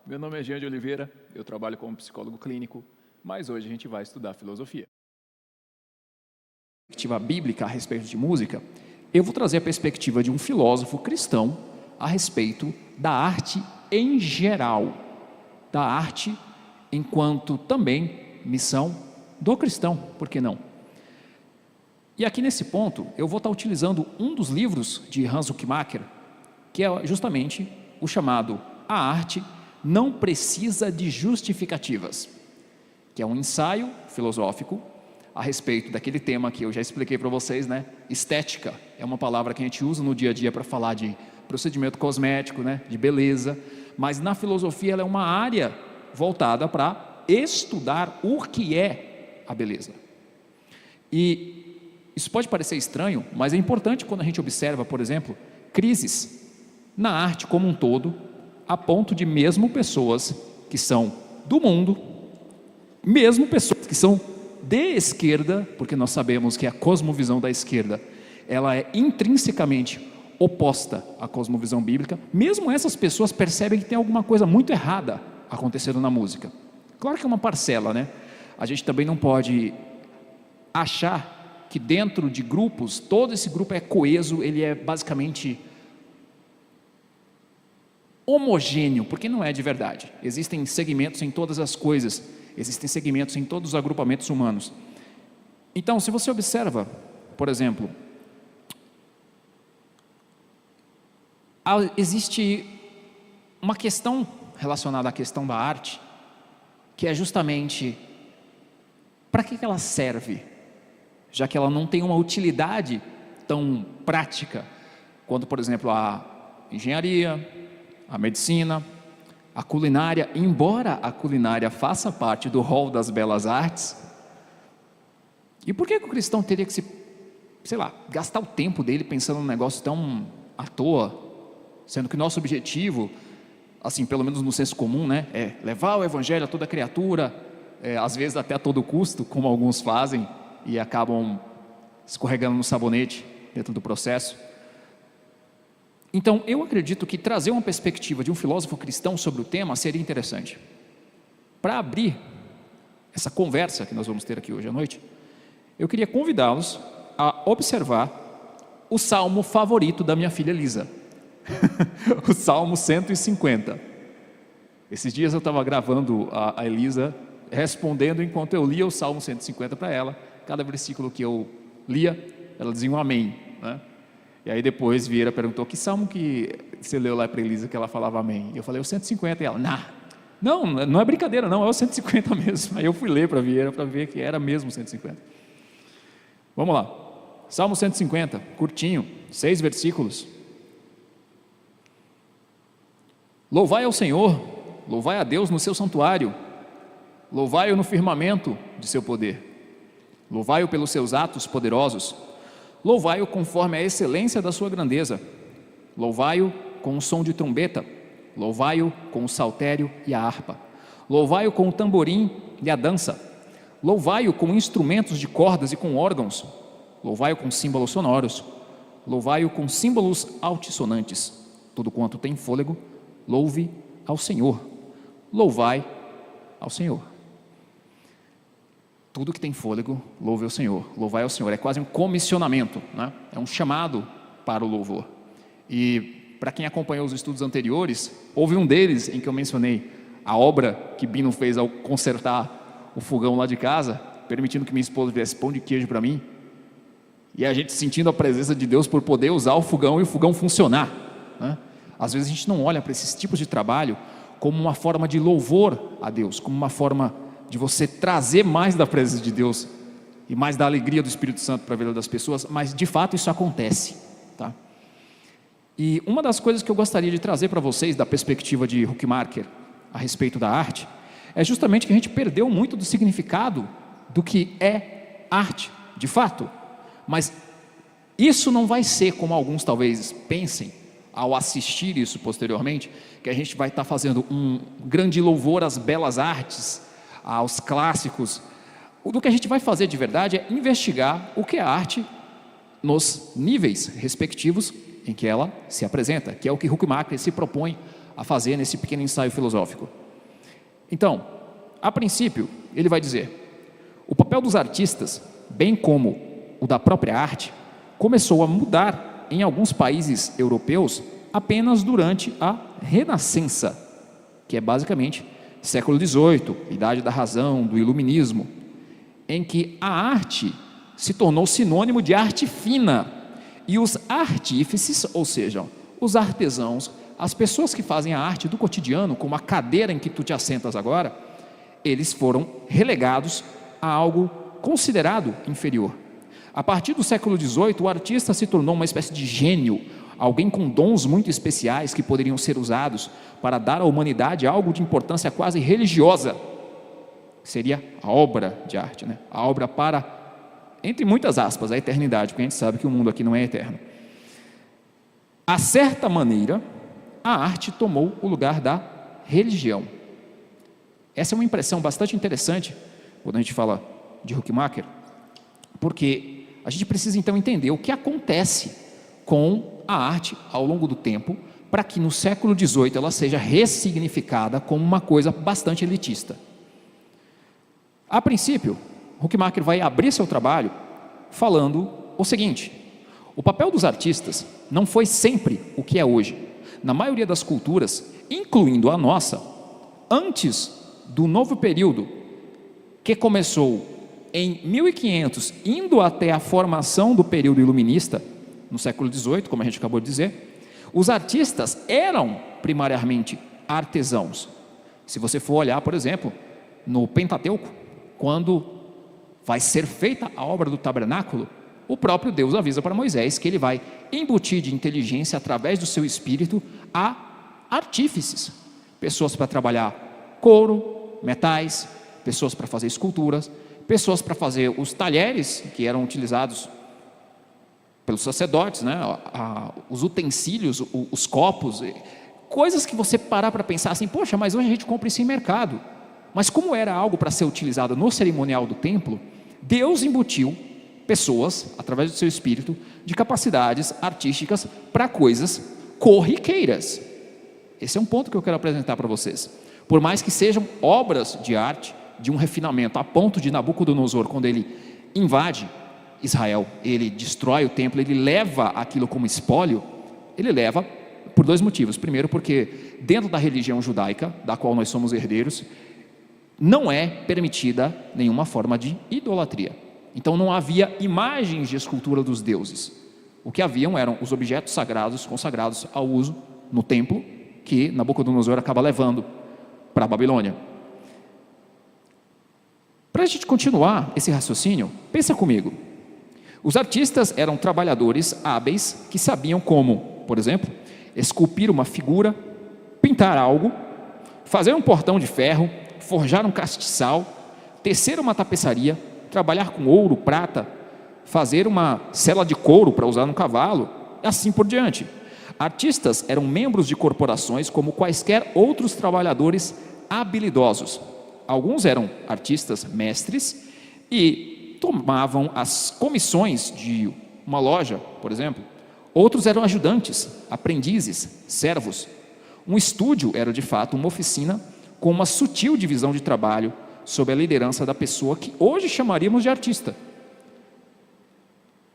Meu nome é Jean de Oliveira, eu trabalho como psicólogo clínico, mas hoje a gente vai estudar filosofia. Perspectiva bíblica a respeito de música, eu vou trazer a perspectiva de um filósofo cristão a respeito da arte em geral, da arte enquanto também missão do cristão, por que não? E aqui nesse ponto, eu vou estar utilizando um dos livros de Hans Huckmacher, que é justamente o chamado A Arte Não Precisa de Justificativas, que é um ensaio filosófico a respeito daquele tema que eu já expliquei para vocês, né? Estética é uma palavra que a gente usa no dia a dia para falar de procedimento cosmético, né? De beleza, mas na filosofia ela é uma área voltada para estudar o que é a beleza. E isso pode parecer estranho, mas é importante quando a gente observa, por exemplo, crises na arte como um todo, a ponto de mesmo pessoas que são do mundo, mesmo pessoas que são de esquerda, porque nós sabemos que a cosmovisão da esquerda, ela é intrinsecamente oposta à cosmovisão bíblica, mesmo essas pessoas percebem que tem alguma coisa muito errada acontecendo na música. Claro que é uma parcela, né? A gente também não pode achar que dentro de grupos, todo esse grupo é coeso, ele é basicamente homogêneo, porque não é de verdade. Existem segmentos em todas as coisas, existem segmentos em todos os agrupamentos humanos. Então, se você observa, por exemplo, existe uma questão relacionada à questão da arte, que é justamente para que ela serve, já que ela não tem uma utilidade tão prática quanto, por exemplo, a engenharia, a medicina, a culinária. Embora a culinária faça parte do rol das belas artes, e por que o cristão teria que gastar o tempo dele pensando num negócio tão à toa, sendo que nosso objetivo, assim, pelo menos no senso comum, né, é levar o evangelho a toda criatura, às vezes até a todo custo, como alguns fazem, e acabam escorregando no sabonete dentro do processo. Então, eu acredito que trazer uma perspectiva de um filósofo cristão sobre o tema seria interessante. Para abrir essa conversa que nós vamos ter aqui hoje à noite, eu queria convidá-los a observar o salmo favorito da minha filha Lisa, o Salmo 150. Esses dias eu estava gravando a Elisa respondendo enquanto eu lia o Salmo 150 para ela. Cada versículo que eu lia, ela dizia um amém, né? E aí depois Vieira perguntou: que salmo que você leu lá para Elisa que ela falava amém? E eu falei: o 150. E ela: não é brincadeira não, é o 150 mesmo. Aí eu fui ler para Vieira para ver que era mesmo 150. Vamos lá, Salmo 150, curtinho, 6 versículos. Louvai ao Senhor, louvai a Deus no seu santuário, louvai-o no firmamento de seu poder, louvai-o pelos seus atos poderosos, louvai-o conforme a excelência da sua grandeza, louvai-o com o som de trombeta, louvai-o com o saltério e a harpa, louvai-o com o tamborim e a dança, louvai-o com instrumentos de cordas e com órgãos, louvai-o com símbolos sonoros, louvai-o com símbolos altissonantes. Tudo quanto tem fôlego, louve ao Senhor. Louvai ao Senhor. Tudo que tem fôlego, louve ao Senhor. Louvai ao Senhor. É quase um comissionamento, né? É um chamado para o louvor. E para quem acompanhou os estudos anteriores, houve um deles em que eu mencionei a obra que Bino fez ao consertar o fogão lá de casa, permitindo que minha esposa viesse pão de queijo para mim, e a gente sentindo a presença de Deus por poder usar o fogão e o fogão funcionar, né? Às vezes a gente não olha para esses tipos de trabalho como uma forma de louvor a Deus, como uma forma de você trazer mais da presença de Deus e mais da alegria do Espírito Santo para a vida das pessoas, mas de fato isso acontece, tá? E uma das coisas que eu gostaria de trazer para vocês da perspectiva de Huckmacher a respeito da arte é justamente que a gente perdeu muito do significado do que é arte, de fato. Mas isso não vai ser como alguns talvez pensem ao assistir isso posteriormente, que a gente vai estar fazendo um grande louvor às belas artes, aos clássicos. O que a gente vai fazer de verdade é investigar o que é arte nos níveis respectivos em que ela se apresenta, que é o que Huckmacher se propõe a fazer nesse pequeno ensaio filosófico. Então, a princípio, ele vai dizer: o papel dos artistas, bem como o da própria arte, começou a mudar em alguns países europeus apenas durante a Renascença, que é basicamente século XVIII, idade da razão, do iluminismo, em que a arte se tornou sinônimo de arte fina, e os artífices, ou seja, os artesãos, as pessoas que fazem a arte do cotidiano, como a cadeira em que tu te assentas agora, eles foram relegados a algo considerado inferior. A partir do século XVIII, o artista se tornou uma espécie de gênio, alguém com dons muito especiais que poderiam ser usados para dar à humanidade algo de importância quase religiosa. Seria a obra de arte, né? A obra para, entre muitas aspas, a eternidade, porque a gente sabe que o mundo aqui não é eterno. A certa maneira, a arte tomou o lugar da religião. Essa é uma impressão bastante interessante quando a gente fala de Huckmacher, porque a gente precisa então entender o que acontece com a arte ao longo do tempo, para que no século XVIII ela seja ressignificada como uma coisa bastante elitista. A princípio, Huckmacher vai abrir seu trabalho falando o seguinte: o papel dos artistas não foi sempre o que é hoje. Na maioria das culturas, incluindo a nossa, antes do novo período, que começou em 1500, indo até a formação do período iluminista, no século XVIII, como a gente acabou de dizer, os artistas eram primariamente artesãos. Se você for olhar, por exemplo, no Pentateuco, quando vai ser feita a obra do tabernáculo, o próprio Deus avisa para Moisés que ele vai embutir de inteligência através do seu espírito a artífices, pessoas para trabalhar couro, metais, pessoas para fazer esculturas, pessoas para fazer os talheres que eram utilizados pelos sacerdotes, né? Os utensílios, os copos, coisas que você parar para pensar assim: poxa, mas hoje a gente compra isso em mercado. Mas como era algo para ser utilizado no cerimonial do templo, Deus embutiu pessoas, através do seu espírito, de capacidades artísticas para coisas corriqueiras. Esse é um ponto que eu quero apresentar para vocês. Por mais que sejam obras de arte, de um refinamento, a ponto de Nabucodonosor, quando ele invade Israel, ele destrói o templo, ele leva aquilo como espólio, ele leva por dois motivos. Primeiro, porque dentro da religião judaica, da qual nós somos herdeiros, não é permitida nenhuma forma de idolatria. Então não havia imagens de escultura dos deuses. O que haviam eram os objetos sagrados, consagrados ao uso no templo, que Nabucodonosor acaba levando para a Babilônia. Para a gente continuar esse raciocínio, pensa comigo. Os artistas eram trabalhadores hábeis que sabiam como, por exemplo, esculpir uma figura, pintar algo, fazer um portão de ferro, forjar um castiçal, tecer uma tapeçaria, trabalhar com ouro, prata, fazer uma sela de couro para usar no cavalo, e assim por diante. Artistas eram membros de corporações como quaisquer outros trabalhadores habilidosos. Alguns eram artistas mestres e tomavam as comissões de uma loja, por exemplo. Outros eram ajudantes, aprendizes, servos. Um estúdio era de fato uma oficina com uma sutil divisão de trabalho sob a liderança da pessoa que hoje chamaríamos de artista.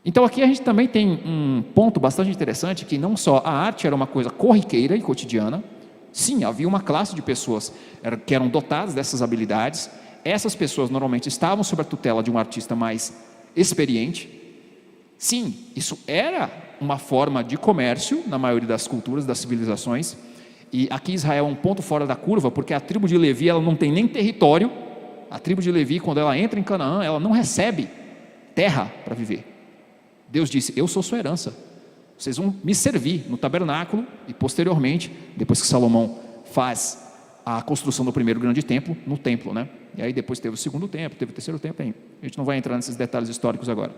Então aqui a gente também tem um ponto bastante interessante, que não só a arte era uma coisa corriqueira e cotidiana, sim, havia uma classe de pessoas que eram dotadas dessas habilidades. Essas pessoas normalmente estavam sob a tutela de um artista mais experiente. Sim, isso era uma forma de comércio na maioria das culturas, das civilizações. E aqui Israel é um ponto fora da curva, porque a tribo de Levi ela não tem nem território. A tribo de Levi, quando ela entra em Canaã, ela não recebe terra para viver. Deus disse: eu sou sua herança, vocês vão me servir no tabernáculo. E posteriormente, depois que Salomão faz a construção do primeiro grande templo, no templo, né? E aí depois teve o segundo templo, teve o terceiro templo, a gente não vai entrar nesses detalhes históricos agora.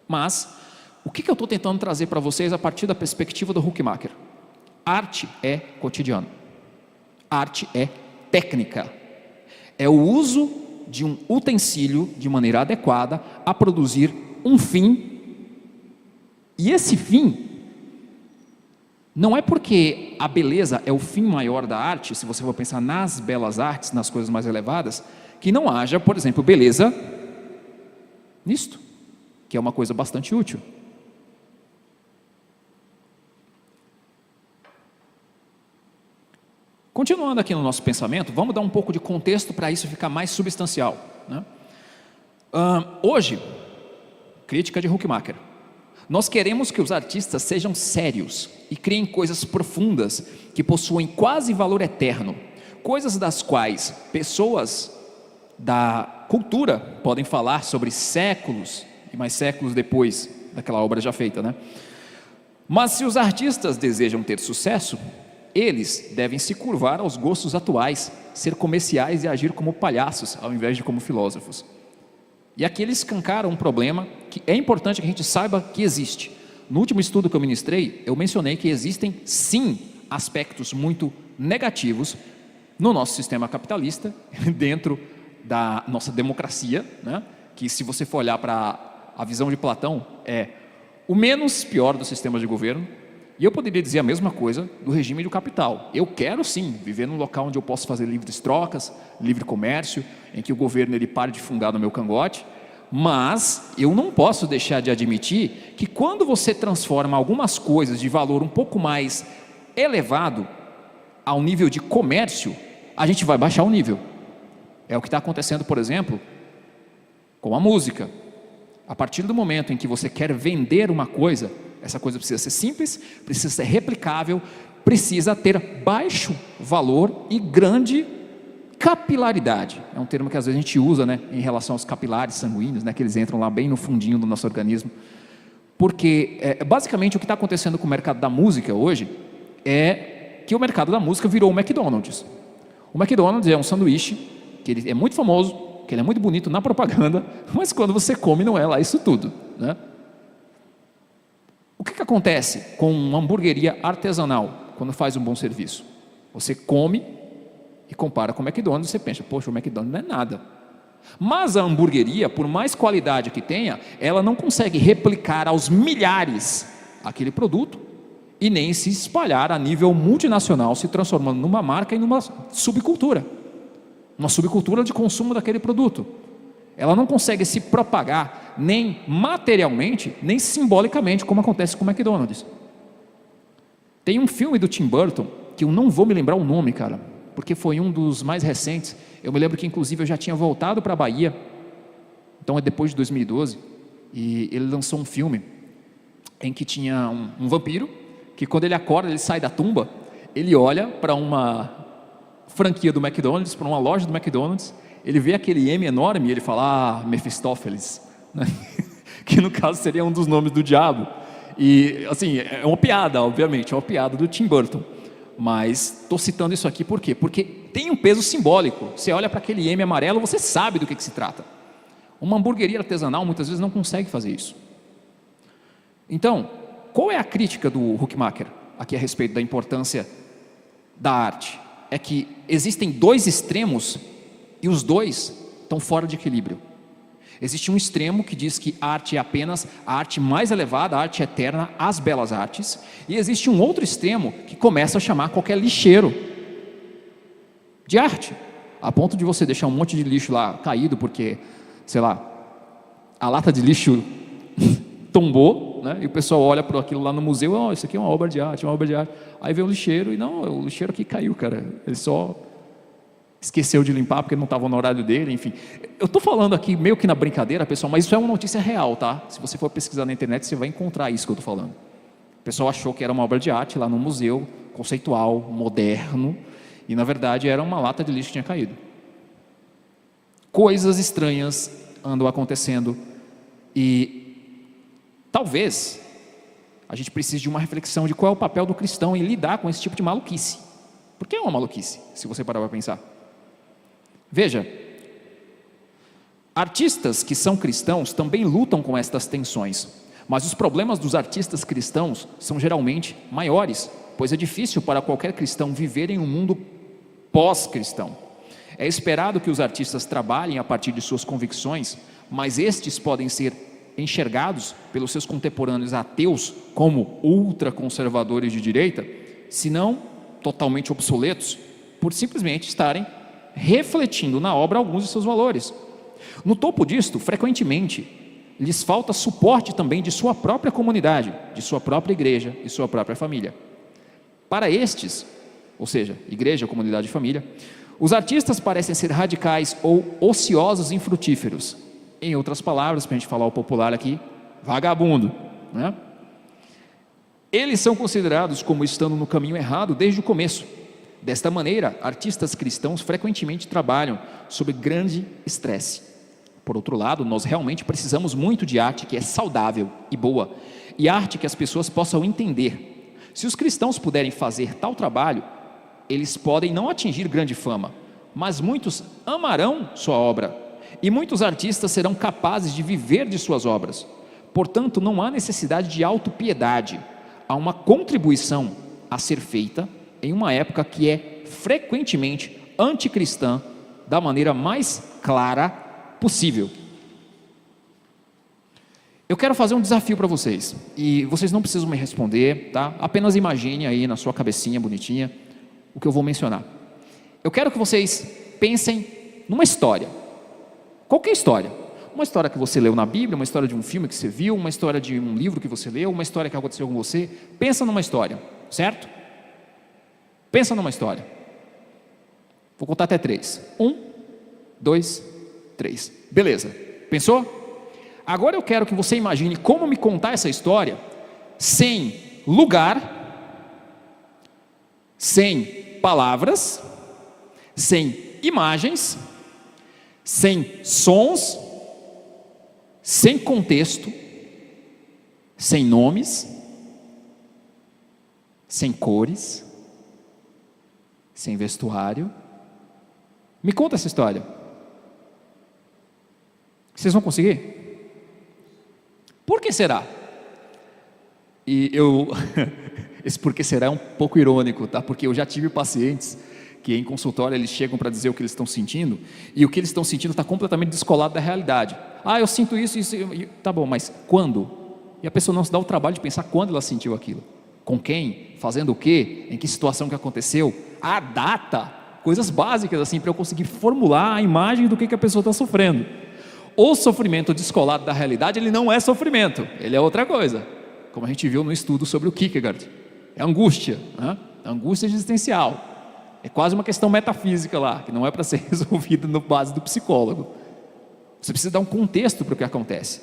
Mas, o que eu estou tentando trazer para vocês a partir da perspectiva do Huckmacher? Arte é cotidiano, arte é técnica, é o uso de um utensílio de maneira adequada a produzir um fim, e esse fim Não é porque a beleza é o fim maior da arte, se você for pensar nas belas artes, nas coisas mais elevadas, que não haja, por exemplo, beleza nisto, que é uma coisa bastante útil. Continuando aqui no nosso pensamento, vamos dar um pouco de contexto para isso ficar mais substancial, né? Hoje, crítica de Huckmacher, nós queremos que os artistas sejam sérios e criem coisas profundas que possuem quase valor eterno, coisas das quais pessoas da cultura podem falar sobre séculos e mais séculos depois daquela obra já feita, né? Mas se os artistas desejam ter sucesso, eles devem se curvar aos gostos atuais, ser comerciais e agir como palhaços, ao invés de como filósofos. E aqui eles escancaram um problema que é importante que a gente saiba que existe. No último estudo que eu ministrei, eu mencionei que existem, sim, aspectos muito negativos no nosso sistema capitalista, dentro da nossa democracia, né? Que se você for olhar para a visão de Platão, é o menos pior dos sistemas de governo. E eu poderia dizer a mesma coisa do regime do capital. Eu quero sim viver num local onde eu posso fazer livres trocas, livre comércio, em que o governo ele pare de fungar no meu cangote, mas eu não posso deixar de admitir que quando você transforma algumas coisas de valor um pouco mais elevado ao nível de comércio, a gente vai baixar o nível. É o que está acontecendo, por exemplo, com a música. A partir do momento em que você quer vender uma coisa, essa coisa precisa ser simples, precisa ser replicável, precisa ter baixo valor e grande capilaridade. É um termo que às vezes a gente usa, né, em relação aos capilares sanguíneos, né, que eles entram lá bem no fundinho do nosso organismo. Porque basicamente o que está acontecendo com o mercado da música hoje é que o mercado da música virou o McDonald's. O McDonald's é um sanduíche que ele é muito famoso, que ele é muito bonito na propaganda, mas quando você come não é lá isso tudo, né? O que acontece com uma hamburgueria artesanal quando faz um bom serviço? Você come e compara com o McDonald's e você pensa, poxa, o McDonald's não é nada. Mas a hamburgueria, por mais qualidade que tenha, ela não consegue replicar aos milhares aquele produto e nem se espalhar a nível multinacional, se transformando numa marca e numa subcultura. Uma subcultura de consumo daquele produto. Ela não consegue se propagar nem materialmente, nem simbolicamente, como acontece com o McDonald's. Tem um filme do Tim Burton, que eu não vou me lembrar o nome, cara, porque foi um dos mais recentes. Eu me lembro que inclusive eu já tinha voltado para a Bahia, então é depois de 2012, e ele lançou um filme em que tinha um vampiro, que quando ele acorda, ele sai da tumba, ele olha para uma franquia do McDonald's, para uma loja do McDonald's, ele vê aquele M enorme e ele fala, Mefistófeles, né? Que no caso seria um dos nomes do diabo. E assim, é uma piada, obviamente, é uma piada do Tim Burton. Mas estou citando isso aqui por quê? Porque tem um peso simbólico. Você olha para aquele M amarelo, você sabe do que se trata. Uma hamburgueria artesanal muitas vezes não consegue fazer isso. Então, qual é a crítica do Huckmacher aqui a respeito da importância da arte? É que existem dois extremos e os dois estão fora de equilíbrio. Existe um extremo que diz que a arte é apenas a arte mais elevada, a arte eterna, as belas artes. E existe um outro extremo que começa a chamar qualquer lixeiro de arte, a ponto de você deixar um monte de lixo lá caído porque, sei lá, a lata de lixo tombou, né? E o pessoal olha para aquilo lá no museu, oh, isso aqui é uma obra de arte, uma obra de arte. Aí vem o lixeiro e não, o lixeiro aqui caiu, cara. Ele só esqueceu de limpar porque não estava no horário dele, enfim. Eu estou falando aqui meio que na brincadeira, pessoal, mas isso é uma notícia real, tá? Se você for pesquisar na internet, você vai encontrar isso que eu estou falando. O pessoal achou que era uma obra de arte lá no museu, conceitual, moderno, e na verdade era uma lata de lixo que tinha caído. Coisas estranhas andam acontecendo e talvez a gente precise de uma reflexão de qual é o papel do cristão em lidar com esse tipo de maluquice. Porque é uma maluquice, se você parar para pensar. Veja, artistas que são cristãos também lutam com estas tensões, mas os problemas dos artistas cristãos são geralmente maiores, pois é difícil para qualquer cristão viver em um mundo pós-cristão. É esperado que os artistas trabalhem a partir de suas convicções, mas estes podem ser enxergados pelos seus contemporâneos ateus como ultraconservadores de direita, se não totalmente obsoletos, por simplesmente estarem refletindo na obra alguns de seus valores. No topo disto, frequentemente, lhes falta suporte também de sua própria comunidade, de sua própria igreja e sua própria família. Para estes, ou seja, igreja, comunidade e família, os artistas parecem ser radicais ou ociosos e infrutíferos. Em outras palavras, para a gente falar o popular aqui, vagabundo, né? Eles são considerados como estando no caminho errado desde o começo. Desta maneira, artistas cristãos frequentemente trabalham sob grande estresse. Por outro lado, nós realmente precisamos muito de arte que é saudável e boa, e arte que as pessoas possam entender. Se os cristãos puderem fazer tal trabalho, eles podem não atingir grande fama, mas muitos amarão sua obra, e muitos artistas serão capazes de viver de suas obras. Portanto, não há necessidade de autopiedade. Há uma contribuição a ser feita em uma época que é frequentemente anticristã da maneira mais clara possível. Eu quero fazer um desafio para vocês, e vocês não precisam me responder, tá? Apenas imagine aí na sua cabecinha bonitinha o que eu vou mencionar. Eu quero que vocês pensem numa história, qualquer história, uma história que você leu na Bíblia, uma história de um filme que você viu, uma história de um livro que você leu, uma história que aconteceu com você. Pensa numa história, certo? Pensa numa história. Vou contar até 3. 1, 2, 3. Beleza, pensou? Agora eu quero que você imagine como me contar essa história sem lugar, sem palavras, sem imagens, sem sons, sem contexto, sem nomes, sem cores, sem vestuário. Me conta essa história. Vocês vão conseguir? Por que será? E esse por que será é um pouco irônico, tá? Porque eu já tive pacientes que em consultório eles chegam para dizer o que eles estão sentindo, e o que eles estão sentindo está completamente descolado da realidade. Eu sinto isso, tá bom, mas quando? E a pessoa não se dá o trabalho de pensar quando ela sentiu aquilo, com quem, fazendo o quê, em que situação que aconteceu, a data, coisas básicas assim, para eu conseguir formular a imagem do que a pessoa está sofrendo. O sofrimento descolado da realidade, ele não é sofrimento, ele é outra coisa, como a gente viu no estudo sobre o Kierkegaard, é angústia, né? Angústia existencial. É quase uma questão metafísica lá, que não é para ser resolvida na base do psicólogo. Você precisa dar um contexto para o que acontece.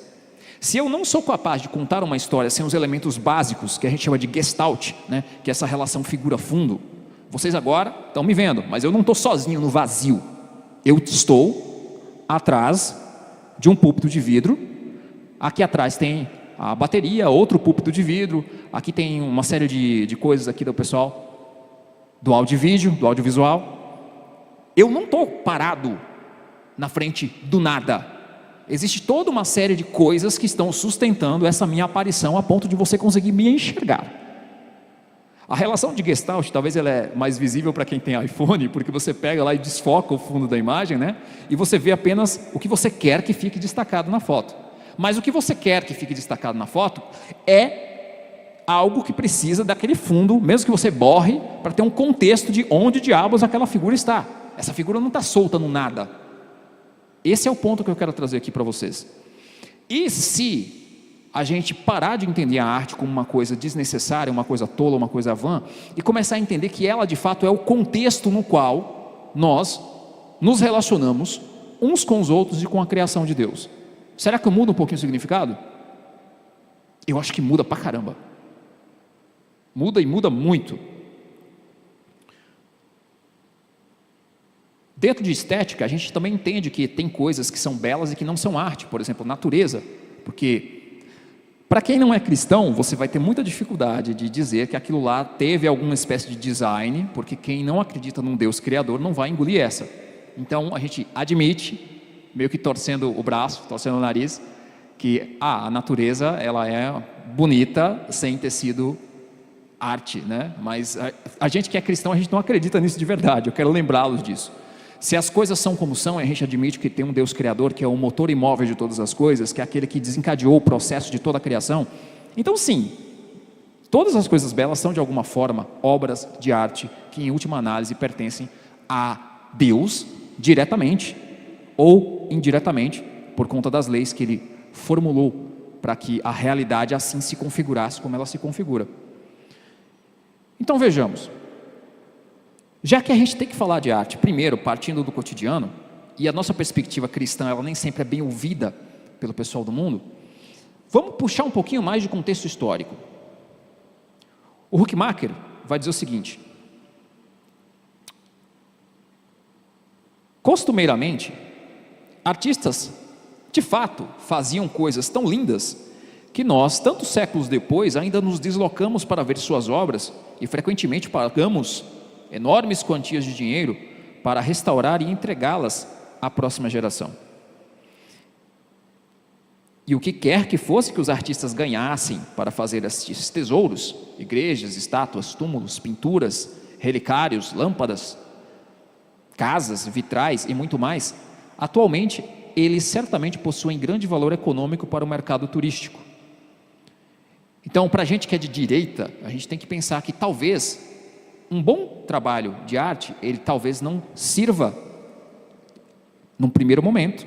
Se eu não sou capaz de contar uma história sem os elementos básicos, que a gente chama de gestalt, né, que é essa relação figura-fundo, vocês agora estão me vendo, mas eu não estou sozinho no vazio. Eu estou atrás de um púlpito de vidro, aqui atrás tem a bateria, outro púlpito de vidro, aqui tem uma série de coisas aqui do pessoal do áudio e vídeo, do audiovisual. Eu não estou parado na frente do nada. Existe toda uma série de coisas que estão sustentando essa minha aparição a ponto de você conseguir me enxergar. A relação de Gestalt, talvez ela é mais visível para quem tem iPhone, porque você pega lá e desfoca o fundo da imagem, né? E você vê apenas o que você quer que fique destacado na foto. Mas o que você quer que fique destacado na foto é algo que precisa daquele fundo, mesmo que você borre, para ter um contexto de onde diabos aquela figura está. Essa figura não está solta no nada. Esse é o ponto que eu quero trazer aqui para vocês. E se a gente parar de entender a arte como uma coisa desnecessária, uma coisa tola, uma coisa vã, e começar a entender que ela de fato é o contexto no qual nós nos relacionamos uns com os outros e com a criação de Deus. Será que muda um pouquinho o significado? Eu acho que muda pra caramba. Muda e muda muito. Dentro de estética, a gente também entende que tem coisas que são belas e que não são arte, por exemplo, natureza, porque para quem não é cristão, você vai ter muita dificuldade de dizer que aquilo lá teve alguma espécie de design, porque quem não acredita num Deus criador não vai engolir essa. Então a gente admite, meio que torcendo o braço, torcendo o nariz, que a natureza ela é bonita sem ter sido arte, né? Mas a gente que é cristão, a gente não acredita nisso de verdade, eu quero lembrá-los disso. Se as coisas são como são, a gente admite que tem um Deus criador, que é o motor imóvel de todas as coisas, que é aquele que desencadeou o processo de toda a criação. Então sim, todas as coisas belas são de alguma forma obras de arte que em última análise pertencem a Deus diretamente ou indiretamente por conta das leis que Ele formulou para que a realidade assim se configurasse como ela se configura. Então vejamos, já que a gente tem que falar de arte, primeiro partindo do cotidiano, e a nossa perspectiva cristã ela nem sempre é bem ouvida pelo pessoal do mundo, vamos puxar um pouquinho mais de contexto histórico. O Huckmacher vai dizer o seguinte: costumeiramente, artistas de fato faziam coisas tão lindas que nós, tantos séculos depois, ainda nos deslocamos para ver suas obras e frequentemente pagamos enormes quantias de dinheiro para restaurar e entregá-las à próxima geração. E o que quer que fosse que os artistas ganhassem para fazer esses tesouros, igrejas, estátuas, túmulos, pinturas, relicários, lâmpadas, casas, vitrais e muito mais, atualmente eles certamente possuem grande valor econômico para o mercado turístico. Então, para a gente que é de direita, a gente tem que pensar que talvez um bom trabalho de arte, ele talvez não sirva, num primeiro momento,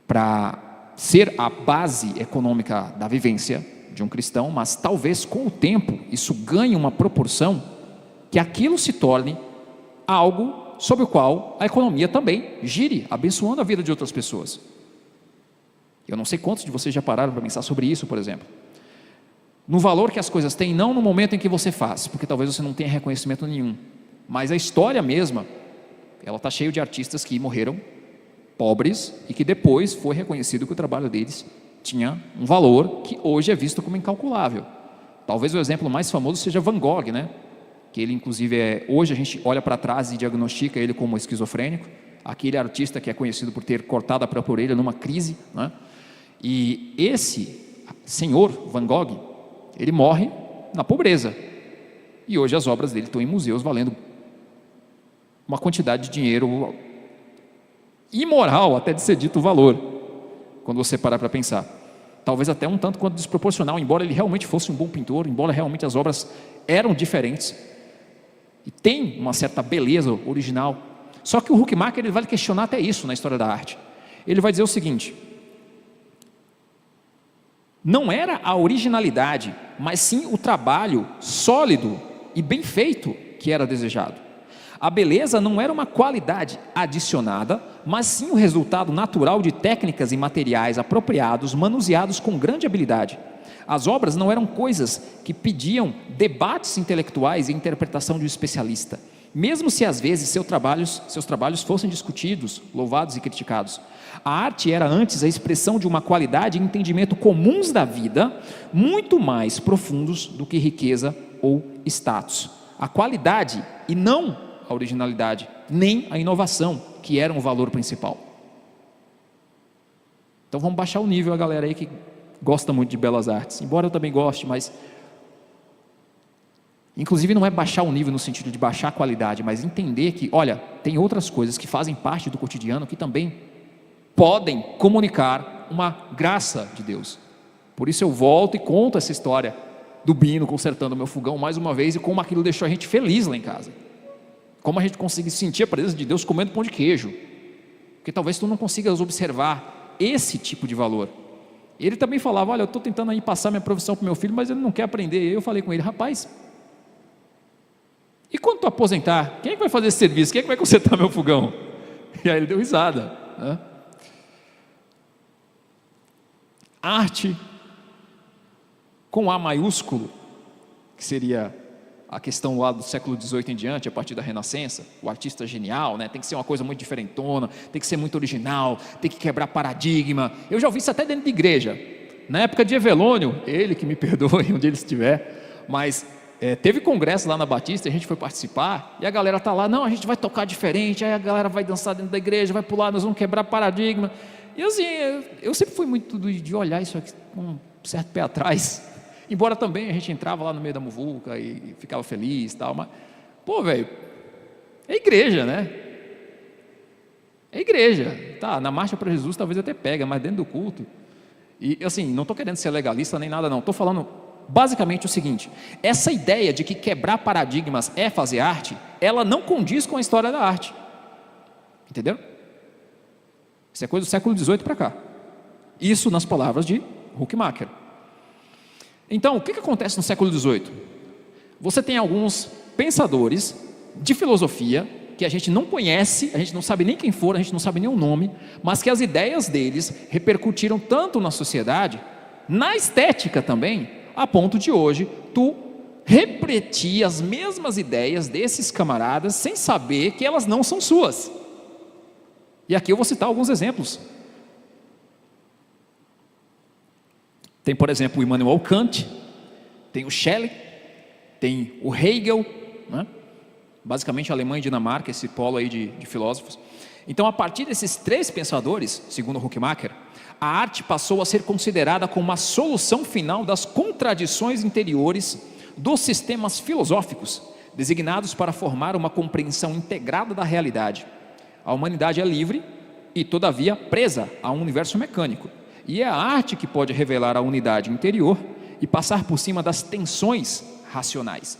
para ser a base econômica da vivência de um cristão, mas talvez com o tempo isso ganhe uma proporção que aquilo se torne algo sobre o qual a economia também gire, abençoando a vida de outras pessoas. Eu não sei quantos de vocês já pararam para pensar sobre isso, por exemplo. No valor que as coisas têm, não no momento em que você faz, porque talvez você não tenha reconhecimento nenhum, mas a história mesma, ela está cheia de artistas que morreram pobres e que depois foi reconhecido que o trabalho deles tinha um valor que hoje é visto como incalculável. Talvez o exemplo mais famoso seja Van Gogh, né? Que ele inclusive hoje a gente olha para trás e diagnostica ele como esquizofrênico, aquele artista que é conhecido por ter cortado a própria orelha numa crise, né? E esse senhor Van Gogh, ele morre na pobreza, e hoje as obras dele estão em museus valendo uma quantidade de dinheiro imoral, até de ser dito o valor, quando você parar para pensar, talvez até um tanto quanto desproporcional, embora ele realmente fosse um bom pintor, embora realmente as obras eram diferentes, e tem uma certa beleza original. Só que o Huckmacher ele vai questionar até isso na história da arte. Ele vai dizer o seguinte: não era a originalidade, mas sim o trabalho sólido e bem feito que era desejado. A beleza não era uma qualidade adicionada, mas sim o resultado natural de técnicas e materiais apropriados, manuseados com grande habilidade. As obras não eram coisas que pediam debates intelectuais e interpretação de um especialista, mesmo se às vezes seus trabalhos fossem discutidos, louvados e criticados. A arte era antes a expressão de uma qualidade e entendimento comuns da vida, muito mais profundos do que riqueza ou status. A qualidade e não a originalidade, nem a inovação, que eram o valor principal. Então vamos baixar o nível, a galera aí que gosta muito de belas artes, embora eu também goste, mas inclusive não é baixar o nível no sentido de baixar a qualidade, mas entender que, olha, tem outras coisas que fazem parte do cotidiano que também podem comunicar uma graça de Deus. Por isso eu volto e conto essa história do Bino consertando o meu fogão mais uma vez, e como aquilo deixou a gente feliz lá em casa, como a gente consegue sentir a presença de Deus comendo pão de queijo, porque talvez tu não consigas observar esse tipo de valor. Ele também falava: olha, eu estou tentando aí passar minha profissão para o meu filho, mas ele não quer aprender. E eu falei com ele: rapaz, e quando tu aposentar, quem é que vai fazer esse serviço? Quem é que vai consertar meu fogão? E aí ele deu risada, né? Arte com A maiúsculo, que seria a questão lá do século XVIII em diante, a partir da Renascença, o artista genial, né? Tem que ser uma coisa muito diferentona, tem que ser muito original, tem que quebrar paradigma. Eu já ouvi isso até dentro de igreja, na época de Evelônio, ele que me perdoe onde ele estiver, mas teve congresso lá na Batista, a gente foi participar, e a galera está lá: não, a gente vai tocar diferente, aí a galera vai dançar dentro da igreja, vai pular, nós vamos quebrar paradigma. E assim, eu sempre fui muito de olhar isso aqui com um certo pé atrás, embora também a gente entrava lá no meio da muvuca e ficava feliz e tal, mas, pô, velho, é igreja, né? É igreja, tá? Na marcha para Jesus talvez até pega, mas dentro do culto. E assim, não estou querendo ser legalista nem nada não, estou falando basicamente o seguinte: essa ideia de que quebrar paradigmas é fazer arte, ela não condiz com a história da arte, entendeu? Isso é coisa do século XVIII para cá, isso nas palavras de Huckmacher. Então, o que acontece no século XVIII? Você tem alguns pensadores de filosofia que a gente não conhece, a gente não sabe nem quem foram, a gente não sabe nem o nome, mas que as ideias deles repercutiram tanto na sociedade, na estética também, a ponto de hoje tu repetir as mesmas ideias desses camaradas sem saber que elas não são suas. E aqui eu vou citar alguns exemplos. Tem, por exemplo, o Immanuel Kant, tem o Schelling, tem o Hegel, né? Basicamente Alemanha e Dinamarca, esse polo aí de filósofos. Então, a partir desses três pensadores, segundo Huckmacher, a arte passou a ser considerada como uma solução final das contradições interiores dos sistemas filosóficos, designados para formar uma compreensão integrada da realidade. A humanidade é livre e, todavia, presa a um universo mecânico. E é a arte que pode revelar a unidade interior e passar por cima das tensões racionais.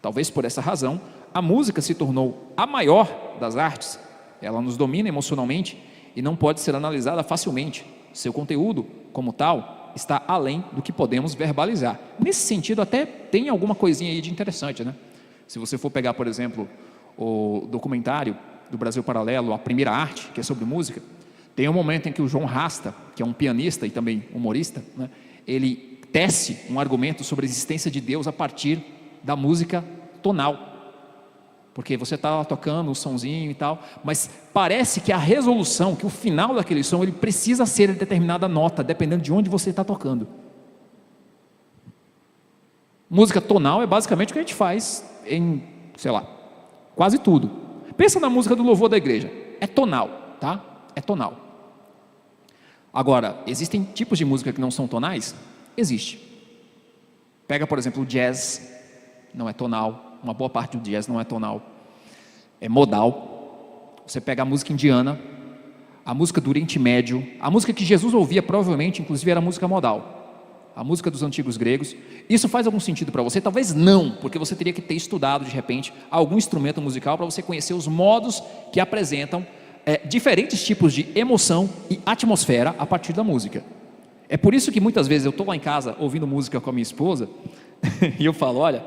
Talvez por essa razão, a música se tornou a maior das artes. Ela nos domina emocionalmente e não pode ser analisada facilmente. Seu conteúdo, como tal, está além do que podemos verbalizar. Nesse sentido, até tem alguma coisinha aí de interessante, né? Se você for pegar, por exemplo, o documentário do Brasil Paralelo, A Primeira Arte, que é sobre música, tem um momento em que o João Rasta, que é um pianista e também humorista, né, ele tece um argumento sobre a existência de Deus a partir da música tonal. Porque você está tocando o sonzinho e tal, mas parece que a resolução, que o final daquele som, ele precisa ser determinada nota, dependendo de onde você está tocando. Música tonal é basicamente o que a gente faz em, sei lá, quase tudo. Pensa na música do louvor da igreja, é tonal, tá? É tonal. Agora, existem tipos de música que não são tonais? Existe. Pega, por exemplo, o jazz, não é tonal. Uma boa parte do jazz não é tonal, é modal. Você pega a música indiana, a música do Oriente Médio, a música que Jesus ouvia provavelmente, inclusive, era música modal, a música dos antigos gregos. Isso faz algum sentido para você? Talvez não, porque você teria que ter estudado de repente algum instrumento musical para você conhecer os modos que apresentam diferentes tipos de emoção e atmosfera a partir da música. É por isso que muitas vezes eu estou lá em casa ouvindo música com a minha esposa e eu falo, olha,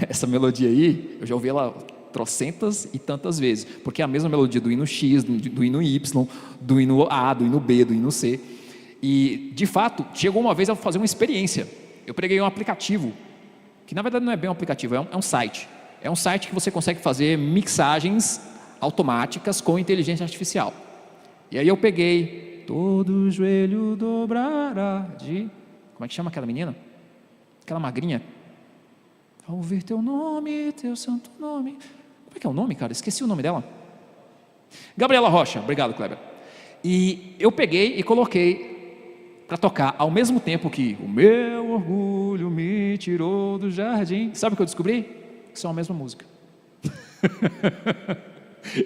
essa melodia aí, eu já ouvi ela trocentas e tantas vezes, porque é a mesma melodia do hino X, do hino Y, do hino A, do hino B, do hino C. E, de fato, chegou uma vez a fazer uma experiência. Eu preguei um aplicativo, que na verdade não é bem um aplicativo, é um site. É um site que você consegue fazer mixagens automáticas com inteligência artificial. E aí eu peguei, todo joelho dobrará, como é que chama aquela menina? Aquela magrinha. Ao ouvir teu nome, teu santo nome. Como é que é o nome, cara? Esqueci o nome dela. Gabriela Rocha, obrigado, Kleber. E eu peguei e coloquei para tocar ao mesmo tempo que o meu orgulho me tirou do jardim. Sabe o que eu descobri? Que são a mesma música.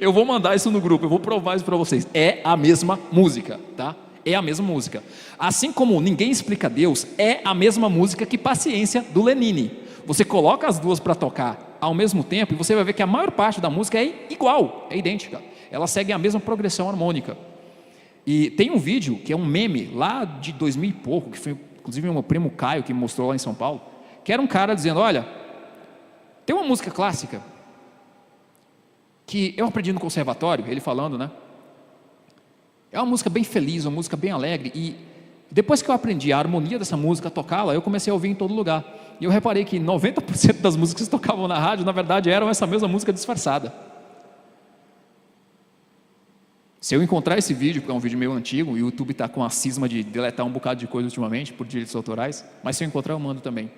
Eu vou mandar isso no grupo, eu vou provar isso para vocês. É a mesma música, tá? É a mesma música. Assim como Ninguém Explica Deus, é a mesma música que Paciência, do Lenine. Você coloca as duas para tocar ao mesmo tempo e você vai ver que a maior parte da música é igual, é idêntica. Elas seguem a mesma progressão harmônica. E tem um vídeo que é um meme lá de 2000 e pouco, que foi inclusive o meu primo Caio que me mostrou lá em São Paulo, que era um cara dizendo, olha, tem uma música clássica que eu aprendi no conservatório, ele falando, né? É uma música bem feliz, uma música bem alegre, e depois que eu aprendi a harmonia dessa música, a tocá-la, eu comecei a ouvir em todo lugar. E eu reparei que 90% das músicas que tocavam na rádio, na verdade, eram essa mesma música disfarçada. Se eu encontrar esse vídeo, porque é um vídeo meio antigo, o YouTube está com a cisma de deletar um bocado de coisa ultimamente, por direitos autorais, mas se eu encontrar, eu mando também.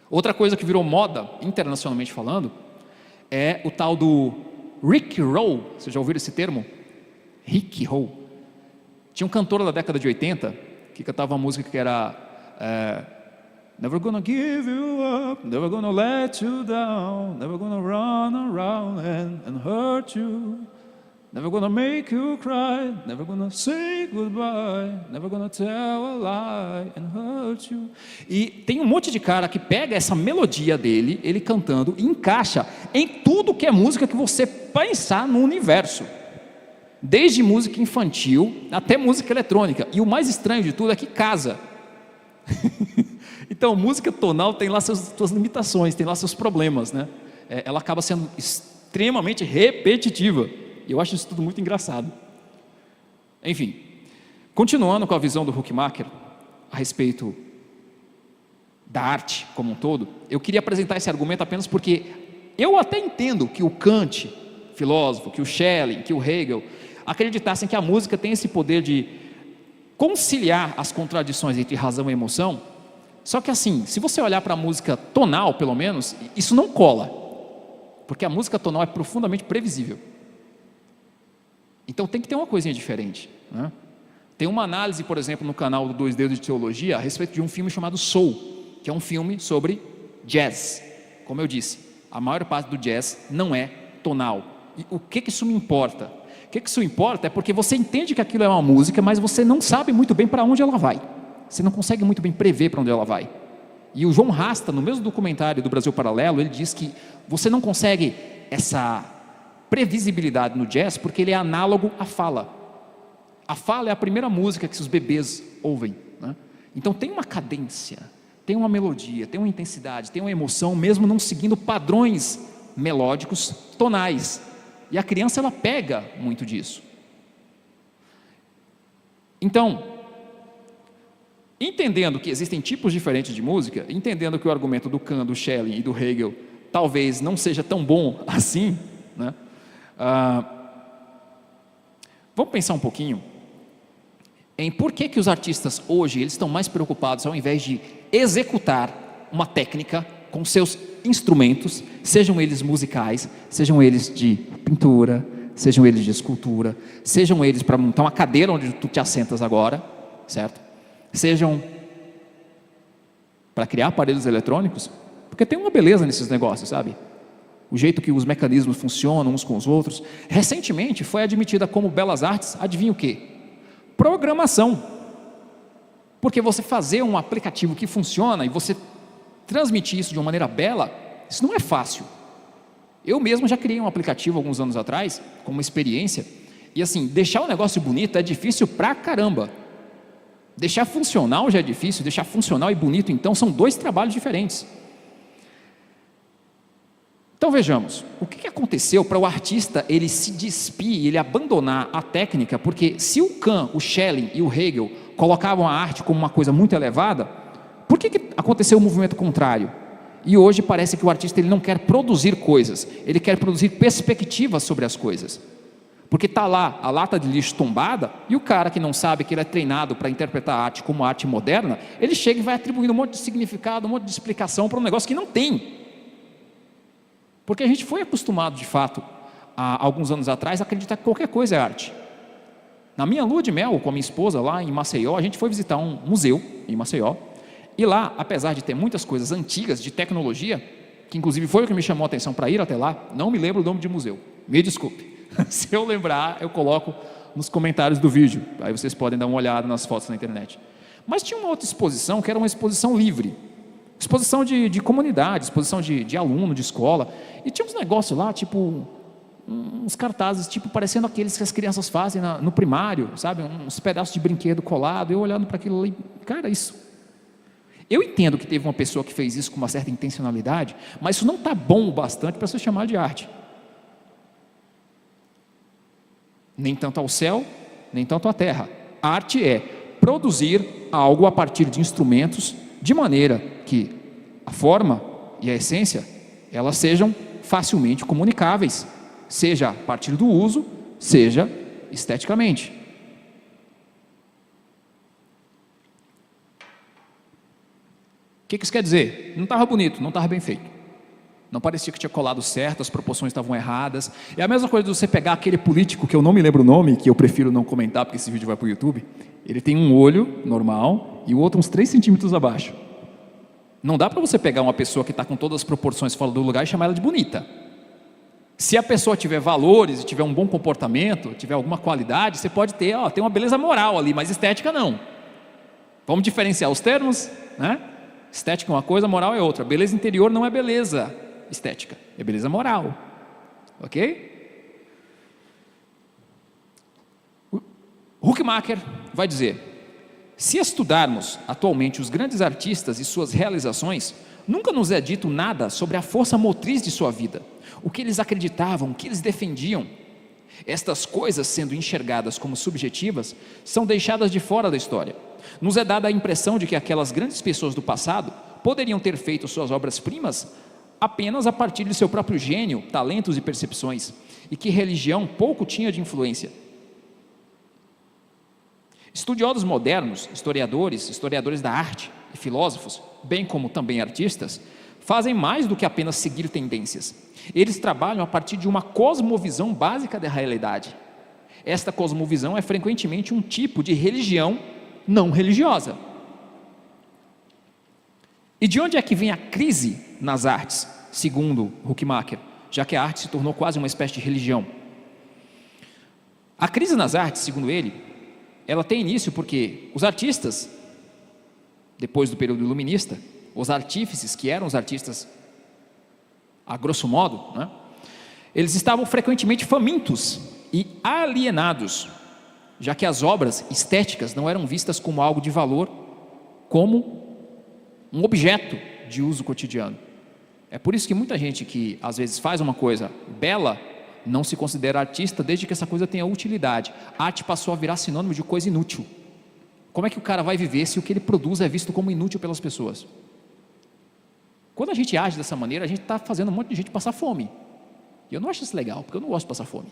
Outra coisa que virou moda, internacionalmente falando, é o tal do Rick Roll. Vocês já ouviram esse termo? Rick Roll. Tinha um cantor da década de 80 que cantava uma música que era Never gonna give you up, never gonna let you down, never gonna run around and hurt you. Never gonna make you cry, never gonna say goodbye, never gonna tell a lie and hurt you. E tem um monte de cara que pega essa melodia dele, ele cantando, e encaixa em tudo que é música que você pensar no universo. Desde música infantil até música eletrônica. E o mais estranho de tudo é que casa. Então, música tonal tem lá suas limitações, tem lá seus problemas, né? Ela acaba sendo extremamente repetitiva. E eu acho isso tudo muito engraçado. Enfim, continuando com a visão do Huckmacher a respeito da arte como um todo, eu queria apresentar esse argumento apenas porque eu até entendo que o Kant, filósofo, que o Schelling, que o Hegel acreditassem que a música tem esse poder de conciliar as contradições entre razão e emoção. Só que assim, se você olhar para a música tonal, pelo menos, isso não cola, porque a música tonal é profundamente previsível. Então tem que ter uma coisinha diferente, né? Tem uma análise, por exemplo, no canal do Dois Dedos de Teologia a respeito de um filme chamado Soul, que é um filme sobre jazz. Como eu disse, a maior parte do jazz não é tonal. E o que isso me importa? O que isso importa é porque você entende que aquilo é uma música, mas você não sabe muito bem para onde ela vai. Você não consegue muito bem prever para onde ela vai. E o João Rasta, no mesmo documentário do Brasil Paralelo, ele diz que você não consegue essa previsibilidade no jazz porque ele é análogo à fala. A fala é a primeira música que os bebês ouvem, né? Então tem uma cadência, tem uma melodia, tem uma intensidade, tem uma emoção, mesmo não seguindo padrões melódicos tonais. E a criança, ela pega muito disso. Então, entendendo que existem tipos diferentes de música, entendendo que o argumento do Kant, do Schelling e do Hegel talvez não seja tão bom assim, né? Vamos pensar um pouquinho em por que os artistas hoje eles estão mais preocupados, ao invés de executar uma técnica com seus instrumentos, sejam eles musicais, sejam eles de pintura, sejam eles de escultura, sejam eles para montar uma cadeira onde tu te assentas agora, certo? Sejam para criar aparelhos eletrônicos, porque tem uma beleza nesses negócios, sabe? O jeito que os mecanismos funcionam uns com os outros. Recentemente foi admitida como belas artes, adivinha o quê? Programação. Porque você fazer um aplicativo que funciona e você transmitir isso de uma maneira bela, isso não é fácil. Eu mesmo já criei um aplicativo alguns anos atrás, com uma experiência, e assim, deixar o negócio bonito é difícil pra caramba. Deixar funcional já é difícil, deixar funcional e bonito, então, são dois trabalhos diferentes. Então vejamos, o que aconteceu para o artista ele se despir, ele abandonar a técnica, porque se o Kant, o Schelling e o Hegel colocavam a arte como uma coisa muito elevada, por que aconteceu o movimento contrário? E hoje parece que o artista ele não quer produzir coisas, ele quer produzir perspectivas sobre as coisas. Porque está lá a lata de lixo tombada, e o cara que não sabe que ele é treinado para interpretar a arte como arte moderna, ele chega e vai atribuindo um monte de significado, um monte de explicação para um negócio que não tem. Porque a gente foi acostumado, de fato, há alguns anos atrás, a acreditar que qualquer coisa é arte. Na minha lua de mel, com a minha esposa, lá em Maceió, a gente foi visitar um museu em Maceió, e lá, apesar de ter muitas coisas antigas de tecnologia, que inclusive foi o que me chamou a atenção para ir até lá, não me lembro o nome de museu, me desculpe. Se eu lembrar, eu coloco nos comentários do vídeo, aí vocês podem dar uma olhada nas fotos na internet. Mas tinha uma outra exposição, que era uma exposição livre, exposição de comunidade, exposição de aluno, de escola, e tinha uns negócios lá, tipo, uns cartazes, tipo, parecendo aqueles que as crianças fazem no primário, sabe, uns pedaços de brinquedo colado, eu olhando para aquilo ali, cara, isso, eu entendo que teve uma pessoa que fez isso com uma certa intencionalidade, mas isso não está bom o bastante para ser chamado de arte, nem tanto ao céu, nem tanto à terra. A arte é produzir algo a partir de instrumentos, de maneira que a forma e a essência, elas sejam facilmente comunicáveis, seja a partir do uso, seja esteticamente. O que isso quer dizer? Não estava bonito, não estava bem feito. Não parecia que tinha colado certo, as proporções estavam erradas. É a mesma coisa de você pegar aquele político, que eu não me lembro o nome, que eu prefiro não comentar, porque esse vídeo vai para o YouTube. Ele tem um olho normal e o outro uns 3 centímetros abaixo. Não dá para você pegar uma pessoa que está com todas as proporções fora do lugar e chamar ela de bonita. Se a pessoa tiver valores, tiver um bom comportamento, tiver alguma qualidade, você pode ter, tem uma beleza moral ali, mas estética não. Vamos diferenciar os termos, né? Estética é uma coisa, moral é outra. Beleza interior não é beleza estética, é beleza moral. Ok? Huckmacher vai dizer: se estudarmos atualmente os grandes artistas e suas realizações, nunca nos é dito nada sobre a força motriz de sua vida, o que eles acreditavam, o que eles defendiam. Estas coisas, sendo enxergadas como subjetivas, são deixadas de fora da história. Nos é dada a impressão de que aquelas grandes pessoas do passado poderiam ter feito suas obras-primas apenas a partir de seu próprio gênio, talentos e percepções, e que religião pouco tinha de influência. Estudiosos modernos, historiadores da arte e filósofos, bem como também artistas, fazem mais do que apenas seguir tendências. Eles trabalham a partir de uma cosmovisão básica da realidade. Esta cosmovisão é frequentemente um tipo de religião não religiosa. E de onde é que vem a crise nas artes, segundo Huckmacher, já que a arte se tornou quase uma espécie de religião? A crise nas artes, segundo ele, ela tem início porque os artistas, depois do período iluminista, os artífices, que eram os artistas a grosso modo, né, eles estavam frequentemente famintos e alienados, já que as obras estéticas não eram vistas como algo de valor, como um objeto de uso cotidiano. É por isso que muita gente que às vezes faz uma coisa bela não se considera artista, desde que essa coisa tenha utilidade. A arte passou a virar sinônimo de coisa inútil. Como é que o cara vai viver se o que ele produz é visto como inútil pelas pessoas? Quando a gente age dessa maneira, a gente está fazendo um monte de gente passar fome. E eu não acho isso legal, porque eu não gosto de passar fome.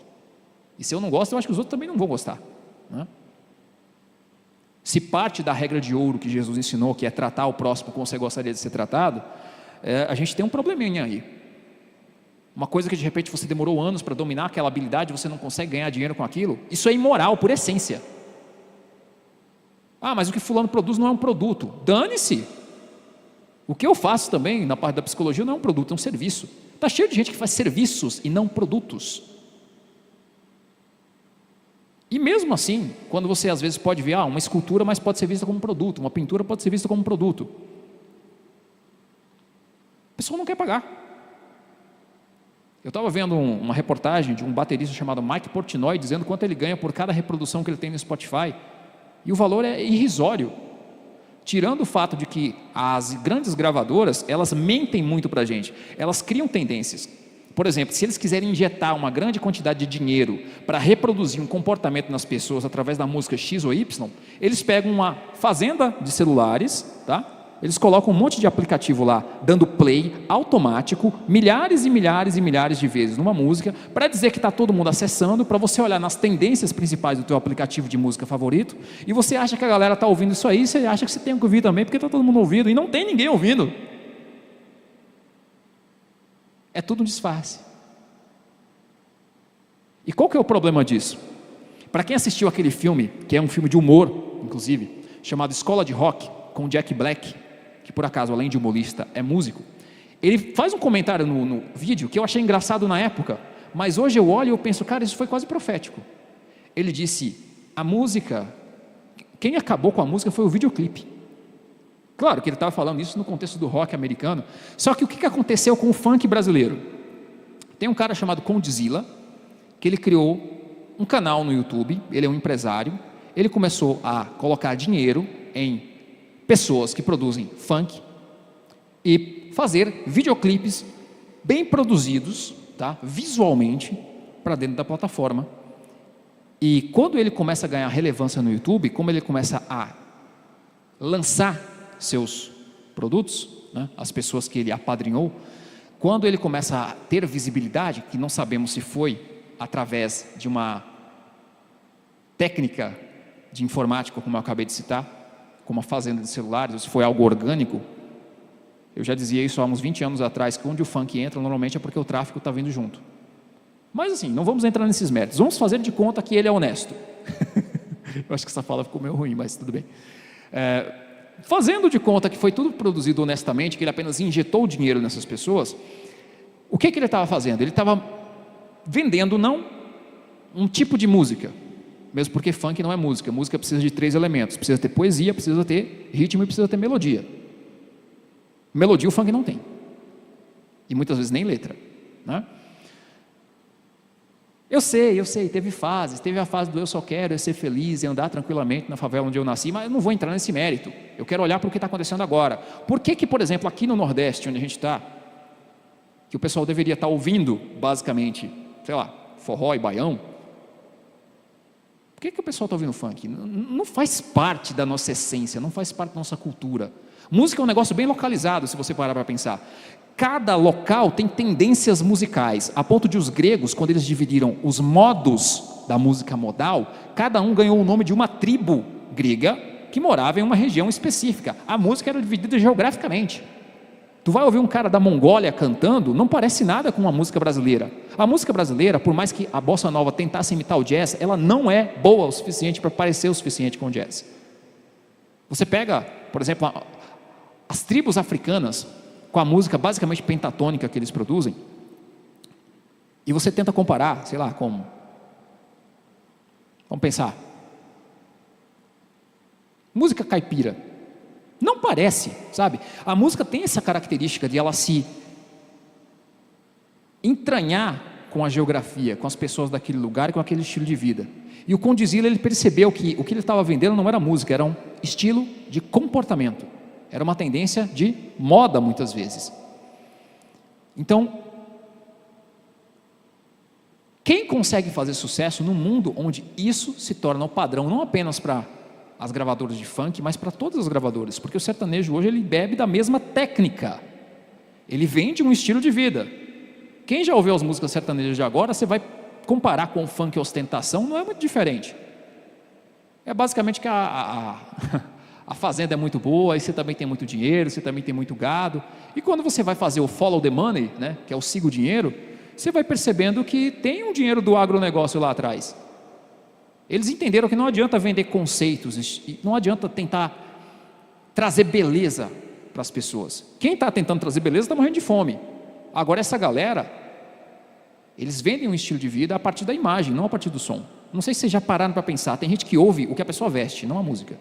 E se eu não gosto, eu acho que os outros também não vão gostar, né? Se parte da regra de ouro que Jesus ensinou, que é tratar o próximo como você gostaria de ser tratado, a gente tem um probleminha aí. Uma coisa que de repente você demorou anos para dominar aquela habilidade, você não consegue ganhar dinheiro com aquilo, isso é imoral por essência. Mas o que fulano produz não é um produto. Dane-se! O que eu faço também na parte da psicologia não é um produto, é um serviço. Está cheio de gente que faz serviços e não produtos. E mesmo assim, quando você às vezes pode ver, uma escultura, mas pode ser vista como um produto, uma pintura pode ser vista como um produto, a pessoa não quer pagar. Eu estava vendo uma reportagem de um baterista chamado Mike Portnoy, dizendo quanto ele ganha por cada reprodução que ele tem no Spotify, e o valor é irrisório, tirando o fato de que as grandes gravadoras, elas mentem muito para a gente, elas criam tendências. Por exemplo, se eles quiserem injetar uma grande quantidade de dinheiro para reproduzir um comportamento nas pessoas através da música X ou Y, eles pegam uma fazenda de celulares, tá? Eles colocam um monte de aplicativo lá, dando play automático, milhares e milhares e milhares de vezes numa música, para dizer que está todo mundo acessando, para você olhar nas tendências principais do teu aplicativo de música favorito, e você acha que a galera está ouvindo isso aí, você acha que você tem que ouvir também, porque está todo mundo ouvindo, e não tem ninguém ouvindo. É tudo um disfarce. E qual que é o problema disso? Para quem assistiu aquele filme, que é um filme de humor, inclusive, chamado Escola de Rock, com Jack Black, que por acaso, além de humorista, é músico, ele faz um comentário no vídeo que eu achei engraçado na época, mas hoje eu olho e eu penso, cara, isso foi quase profético. Ele disse, a música, quem acabou com a música foi o videoclipe. Claro que ele estava falando isso no contexto do rock americano, só que o que aconteceu com o funk brasileiro? Tem um cara chamado Condzilla, que ele criou um canal no YouTube, ele é um empresário, ele começou a colocar dinheiro em pessoas que produzem funk e fazer videoclipes bem produzidos, tá, visualmente, para dentro da plataforma. E quando ele começa a ganhar relevância no YouTube, como ele começa a lançar seus produtos, né, as pessoas que ele apadrinhou, quando ele começa a ter visibilidade, que não sabemos se foi através de uma técnica de informática, como eu acabei de citar, como a fazenda de celulares, ou se foi algo orgânico, eu já dizia isso há uns 20 anos atrás, que onde o funk entra, normalmente é porque o tráfico está vindo junto. Mas assim, não vamos entrar nesses méritos, vamos fazer de conta que ele é honesto. Eu acho que essa fala ficou meio ruim, mas tudo bem. Fazendo de conta que foi tudo produzido honestamente, que ele apenas injetou dinheiro nessas pessoas, o que ele estava fazendo? Ele estava vendendo não um tipo de música, mesmo porque funk não é música. Música precisa de 3 elementos: precisa ter poesia, precisa ter ritmo e precisa ter melodia. Melodia o funk não tem, e muitas vezes nem letra, né? Eu sei, teve fases, teve a fase do eu só quero é ser feliz e andar tranquilamente na favela onde eu nasci, mas eu não vou entrar nesse mérito. Eu quero olhar para o que está acontecendo agora. Por que, por exemplo, aqui no Nordeste, onde a gente está, que o pessoal deveria estar ouvindo, basicamente, sei lá, forró e baião, por que o pessoal está ouvindo funk? Não faz parte da nossa essência, não faz parte da nossa cultura. Música é um negócio bem localizado, se você parar para pensar. Cada local tem tendências musicais, a ponto de os gregos, quando eles dividiram os modos da música modal, cada um ganhou o nome de uma tribo grega que morava em uma região específica. A música era dividida geograficamente. Tu vai ouvir um cara da Mongólia cantando, não parece nada com uma música brasileira. A música brasileira, por mais que a bossa nova tentasse imitar o jazz, ela não é boa o suficiente para parecer o suficiente com o jazz. Você pega, por exemplo, as tribos africanas, com a música basicamente pentatônica que eles produzem, e você tenta comparar, sei lá, com... Vamos pensar. Música caipira. Não parece, sabe? A música tem essa característica de ela se entranhar com a geografia, com as pessoas daquele lugar e com aquele estilo de vida. E o Condzilla, ele percebeu que o que ele estava vendendo não era música, era um estilo de comportamento. Era uma tendência de moda, muitas vezes. Então, quem consegue fazer sucesso no mundo onde isso se torna o padrão, não apenas para as gravadoras de funk, mas para todas as gravadoras, porque o sertanejo hoje ele bebe da mesma técnica, ele vende um estilo de vida. Quem já ouviu as músicas sertanejas de agora, você vai comparar com o funk ostentação, não é muito diferente. É basicamente que a fazenda é muito boa, aí você também tem muito dinheiro, você também tem muito gado, e quando você vai fazer o follow the money, né, que é o siga o dinheiro, você vai percebendo que tem um dinheiro do agronegócio lá atrás. Eles entenderam que não adianta vender conceitos, não adianta tentar trazer beleza para as pessoas. Quem está tentando trazer beleza está morrendo de fome. Agora essa galera, eles vendem um estilo de vida a partir da imagem, não a partir do som. Não sei se vocês já pararam para pensar, tem gente que ouve o que a pessoa veste, não a música.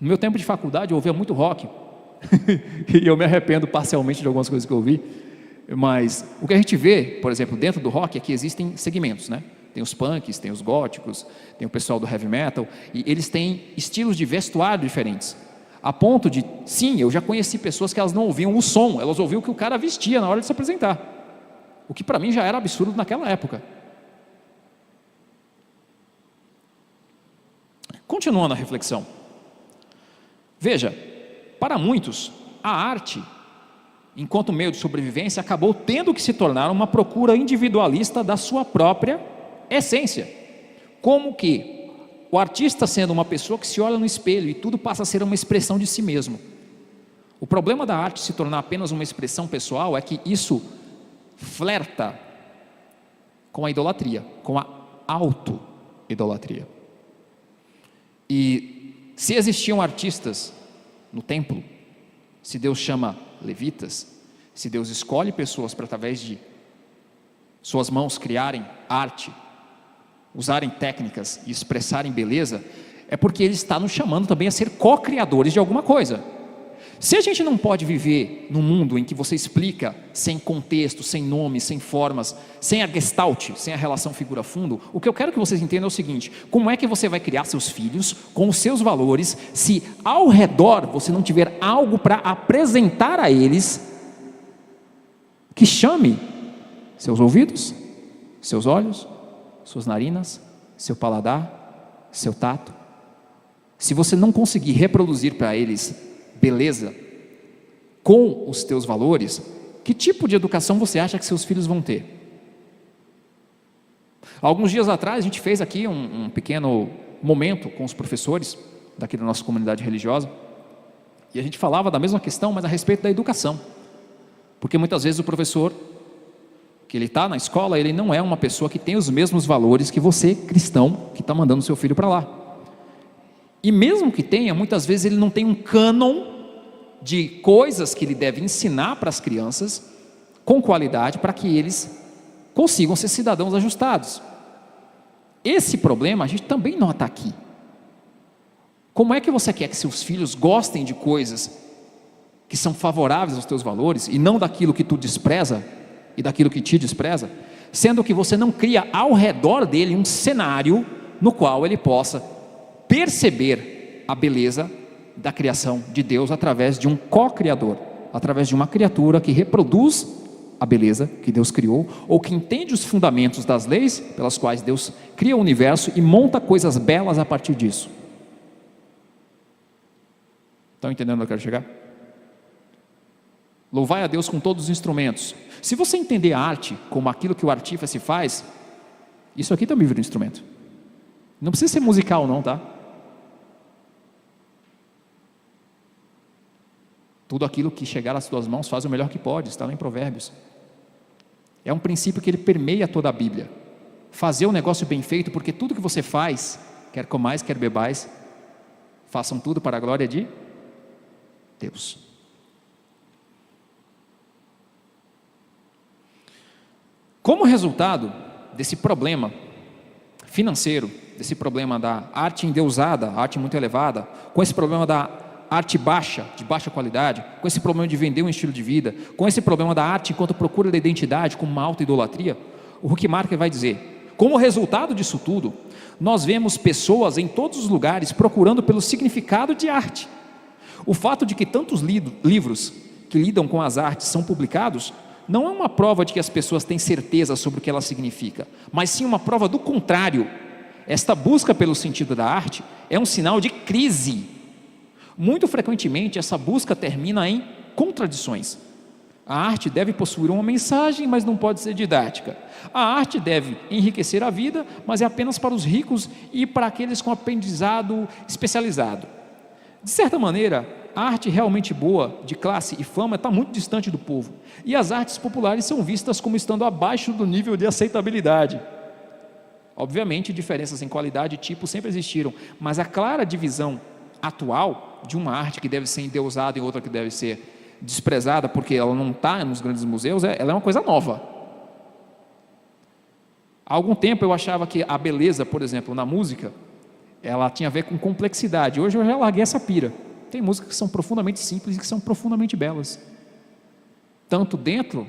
No meu tempo de faculdade eu ouvia muito rock, e eu me arrependo parcialmente de algumas coisas que eu ouvi, mas o que a gente vê, por exemplo, dentro do rock é que existem segmentos, né? Tem os punks, tem os góticos, tem o pessoal do heavy metal, e eles têm estilos de vestuário diferentes, a ponto de, sim, eu já conheci pessoas que elas não ouviam o som, elas ouviam o que o cara vestia na hora de se apresentar, o que para mim já era absurdo naquela época. Continuando a reflexão, veja, para muitos, a arte, enquanto meio de sobrevivência, acabou tendo que se tornar uma procura individualista da sua própria essência. Como que o artista, sendo uma pessoa que se olha no espelho e tudo passa a ser uma expressão de si mesmo. O problema da arte se tornar apenas uma expressão pessoal é que isso flerta com a idolatria, com a auto-idolatria. E se existiam artistas no templo, se Deus chama levitas, se Deus escolhe pessoas para, através de suas mãos, criarem arte, usarem técnicas e expressarem beleza, é porque Ele está nos chamando também a ser co-criadores de alguma coisa. Se a gente não pode viver num mundo em que você explica sem contexto, sem nomes, sem formas, sem a gestalt, sem a relação figura-fundo, o que eu quero que vocês entendam é o seguinte: como é que você vai criar seus filhos com os seus valores, se ao redor você não tiver algo para apresentar a eles que chame seus ouvidos, seus olhos, suas narinas, seu paladar, seu tato? Se você não conseguir reproduzir para eles beleza com os teus valores, que tipo de educação você acha que seus filhos vão ter? Alguns dias atrás a gente fez aqui um pequeno momento com os professores daqui da nossa comunidade religiosa, e a gente falava da mesma questão, mas a respeito da educação, porque muitas vezes o professor que ele está na escola, ele não é uma pessoa que tem os mesmos valores que você, cristão, que está mandando seu filho para lá. E mesmo que tenha, muitas vezes ele não tem um cânon de coisas que ele deve ensinar para as crianças com qualidade, para que eles consigam ser cidadãos ajustados. Esse problema a gente também nota aqui. Como é que você quer que seus filhos gostem de coisas que são favoráveis aos teus valores e não daquilo que tu despreza e daquilo que te despreza, sendo que você não cria ao redor dele um cenário no qual ele possa perceber a beleza da criação de Deus através de um co-criador, através de uma criatura que reproduz a beleza que Deus criou, ou que entende os fundamentos das leis pelas quais Deus cria o universo e monta coisas belas a partir disso. Estão entendendo onde eu quero chegar? Louvai a Deus com todos os instrumentos. Se você entender a arte como aquilo que o artífice faz, isso aqui também vira um instrumento. Não precisa ser musical não, tá? Tudo aquilo que chegar às tuas mãos faz o melhor que pode, está lá em Provérbios. É um princípio que ele permeia toda a Bíblia. Fazer o negócio bem feito, porque tudo que você faz, quer comais, quer bebais, façam tudo para a glória de Deus. Como resultado desse problema financeiro, desse problema da arte endeusada, arte muito elevada, com esse problema da arte baixa, de baixa qualidade, com esse problema de vender um estilo de vida, com esse problema da arte enquanto procura da identidade como uma auto-idolatria, o Huckmarker vai dizer, como resultado disso tudo, nós vemos pessoas em todos os lugares procurando pelo significado de arte. O fato de que tantos livros que lidam com as artes são publicados, não é uma prova de que as pessoas têm certeza sobre o que ela significa, mas sim uma prova do contrário. Esta busca pelo sentido da arte é um sinal de crise. Muito frequentemente essa busca termina em contradições. A arte deve possuir uma mensagem, mas não pode ser didática. A arte deve enriquecer a vida, mas é apenas para os ricos e para aqueles com aprendizado especializado. De certa maneira, a arte realmente boa, de classe e fama, está muito distante do povo. E as artes populares são vistas como estando abaixo do nível de aceitabilidade. Obviamente, diferenças em qualidade e tipo sempre existiram, mas a clara divisão atual de uma arte que deve ser endeusada e outra que deve ser desprezada porque ela não está nos grandes museus, ela é uma coisa nova. Há algum tempo eu achava que a beleza, por exemplo, na música, ela tinha a ver com complexidade. Hoje eu já larguei essa pira. Tem músicas que são profundamente simples e que são profundamente belas, tanto dentro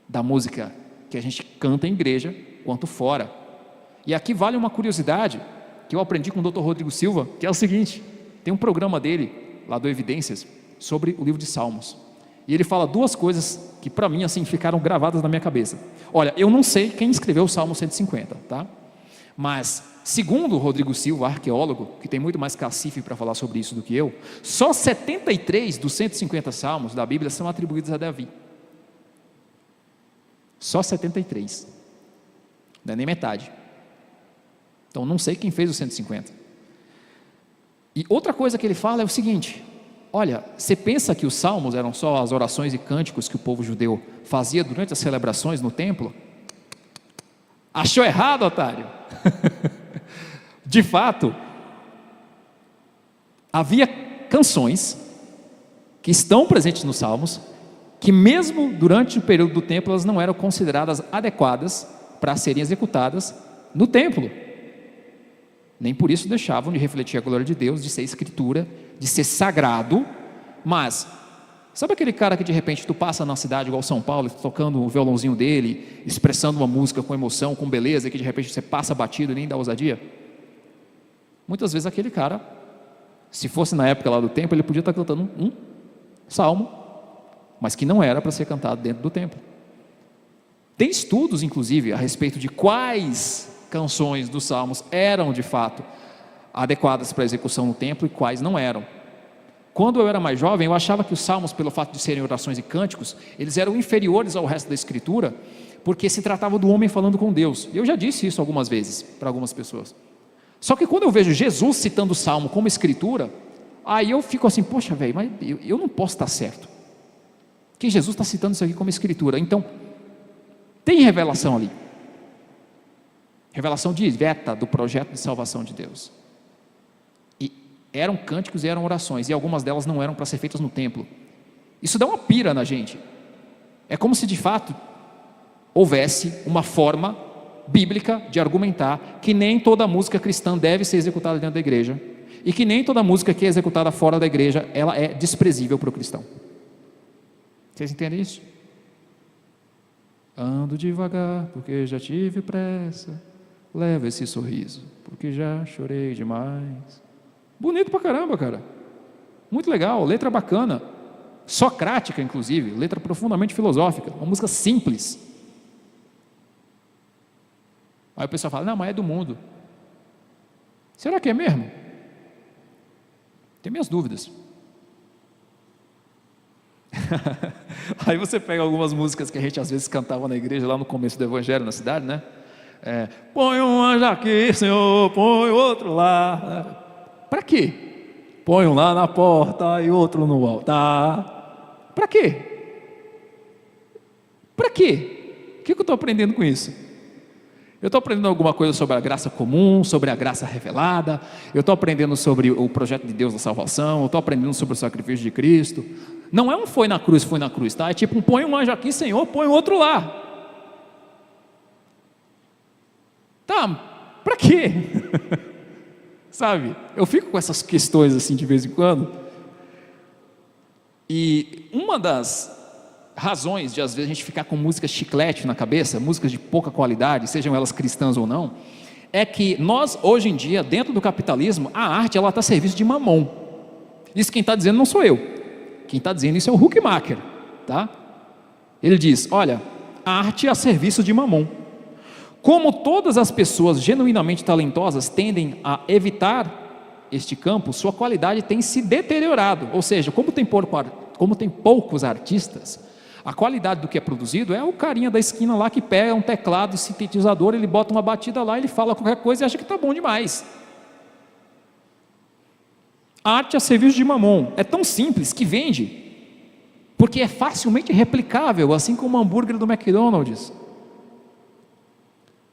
da música que a gente canta em igreja, quanto fora. E aqui vale uma curiosidade que eu aprendi com o Dr. Rodrigo Silva, que é o seguinte: tem um programa dele, lá do Evidências, sobre o livro de Salmos, e ele fala duas coisas que para mim assim ficaram gravadas na minha cabeça. Olha, eu não sei quem escreveu o Salmo 150, tá? Mas segundo o Rodrigo Silva, arqueólogo, que tem muito mais cacife para falar sobre isso do que eu, só 73 dos 150 salmos da Bíblia são atribuídos a Davi. Só 73. Não é nem metade. Então não sei quem fez os 150. E outra coisa que ele fala é o seguinte: olha, você pensa que os salmos eram só as orações e cânticos que o povo judeu fazia durante as celebrações no templo? Achou errado, otário. De fato, havia canções que estão presentes nos salmos, que mesmo durante o período do templo elas não eram consideradas adequadas para serem executadas no templo. Nem por isso deixavam de refletir a glória de Deus, de ser escritura, de ser sagrado. Mas sabe aquele cara que de repente tu passa na cidade igual São Paulo, tocando o violãozinho dele, expressando uma música com emoção, com beleza, que de repente você passa batido e nem dá ousadia? Muitas vezes aquele cara, se fosse na época lá do templo, ele podia estar cantando um salmo, mas que não era para ser cantado dentro do templo. Tem estudos inclusive a respeito de quais canções dos salmos eram de fato adequadas para execução no templo e quais não eram. Quando eu era mais jovem, eu achava que os salmos, pelo fato de serem orações e cânticos, eles eram inferiores ao resto da escritura, porque se tratava do homem falando com Deus. Eu já disse isso algumas vezes para algumas pessoas. Só que quando eu vejo Jesus citando o salmo como escritura, aí eu fico assim: poxa velho, mas eu não posso estar certo, que Jesus está citando isso aqui como escritura. Então tem revelação ali, revelação direta do projeto de salvação de Deus. E eram cânticos e eram orações, e algumas delas não eram para ser feitas no templo. Isso dá uma pira na gente. É como se de fato houvesse uma forma bíblica de argumentar que nem toda música cristã deve ser executada dentro da igreja e que nem toda música que é executada fora da igreja, ela é desprezível para o cristão. Vocês entendem isso? Ando devagar porque já tive pressa, leva esse sorriso porque já chorei demais. Bonito pra caramba, cara, muito legal, letra bacana, socrática inclusive, letra profundamente filosófica, uma música simples. Aí o pessoal fala, não, mas é do mundo. Será que é mesmo? Tenho minhas dúvidas. Aí você pega algumas músicas que a gente às vezes cantava na igreja, lá no começo do evangelho na cidade, né? Põe um anjo aqui, Senhor, põe outro lá. Para quê? Põe um lá na porta e outro no altar. Para quê? Para quê? O que eu estou aprendendo com isso? Eu estou aprendendo alguma coisa sobre a graça comum, sobre a graça revelada, eu estou aprendendo sobre o projeto de Deus da salvação, eu estou aprendendo sobre o sacrifício de Cristo. Não é um foi na cruz, tá? É tipo um põe um anjo aqui, Senhor, põe outro lá. Tá, para quê? Sabe, eu fico com essas questões assim de vez em quando, e uma das razões de às vezes a gente ficar com músicas chiclete na cabeça, músicas de pouca qualidade, sejam elas cristãs ou não, é que nós hoje em dia, dentro do capitalismo, a arte ela está a serviço de mamon. Isso quem está dizendo não sou eu, quem está dizendo isso é o Huckmacher, tá? Ele diz, olha, a arte é a serviço de mamon. Como todas as pessoas genuinamente talentosas tendem a evitar este campo, sua qualidade tem se deteriorado, ou seja, como tem poucos artistas, a qualidade do que é produzido é o carinha da esquina lá que pega um teclado, sintetizador, ele bota uma batida lá, ele fala qualquer coisa e acha que está bom demais. A arte a serviço de mamon é tão simples que vende, porque é facilmente replicável, assim como o hambúrguer do McDonald's.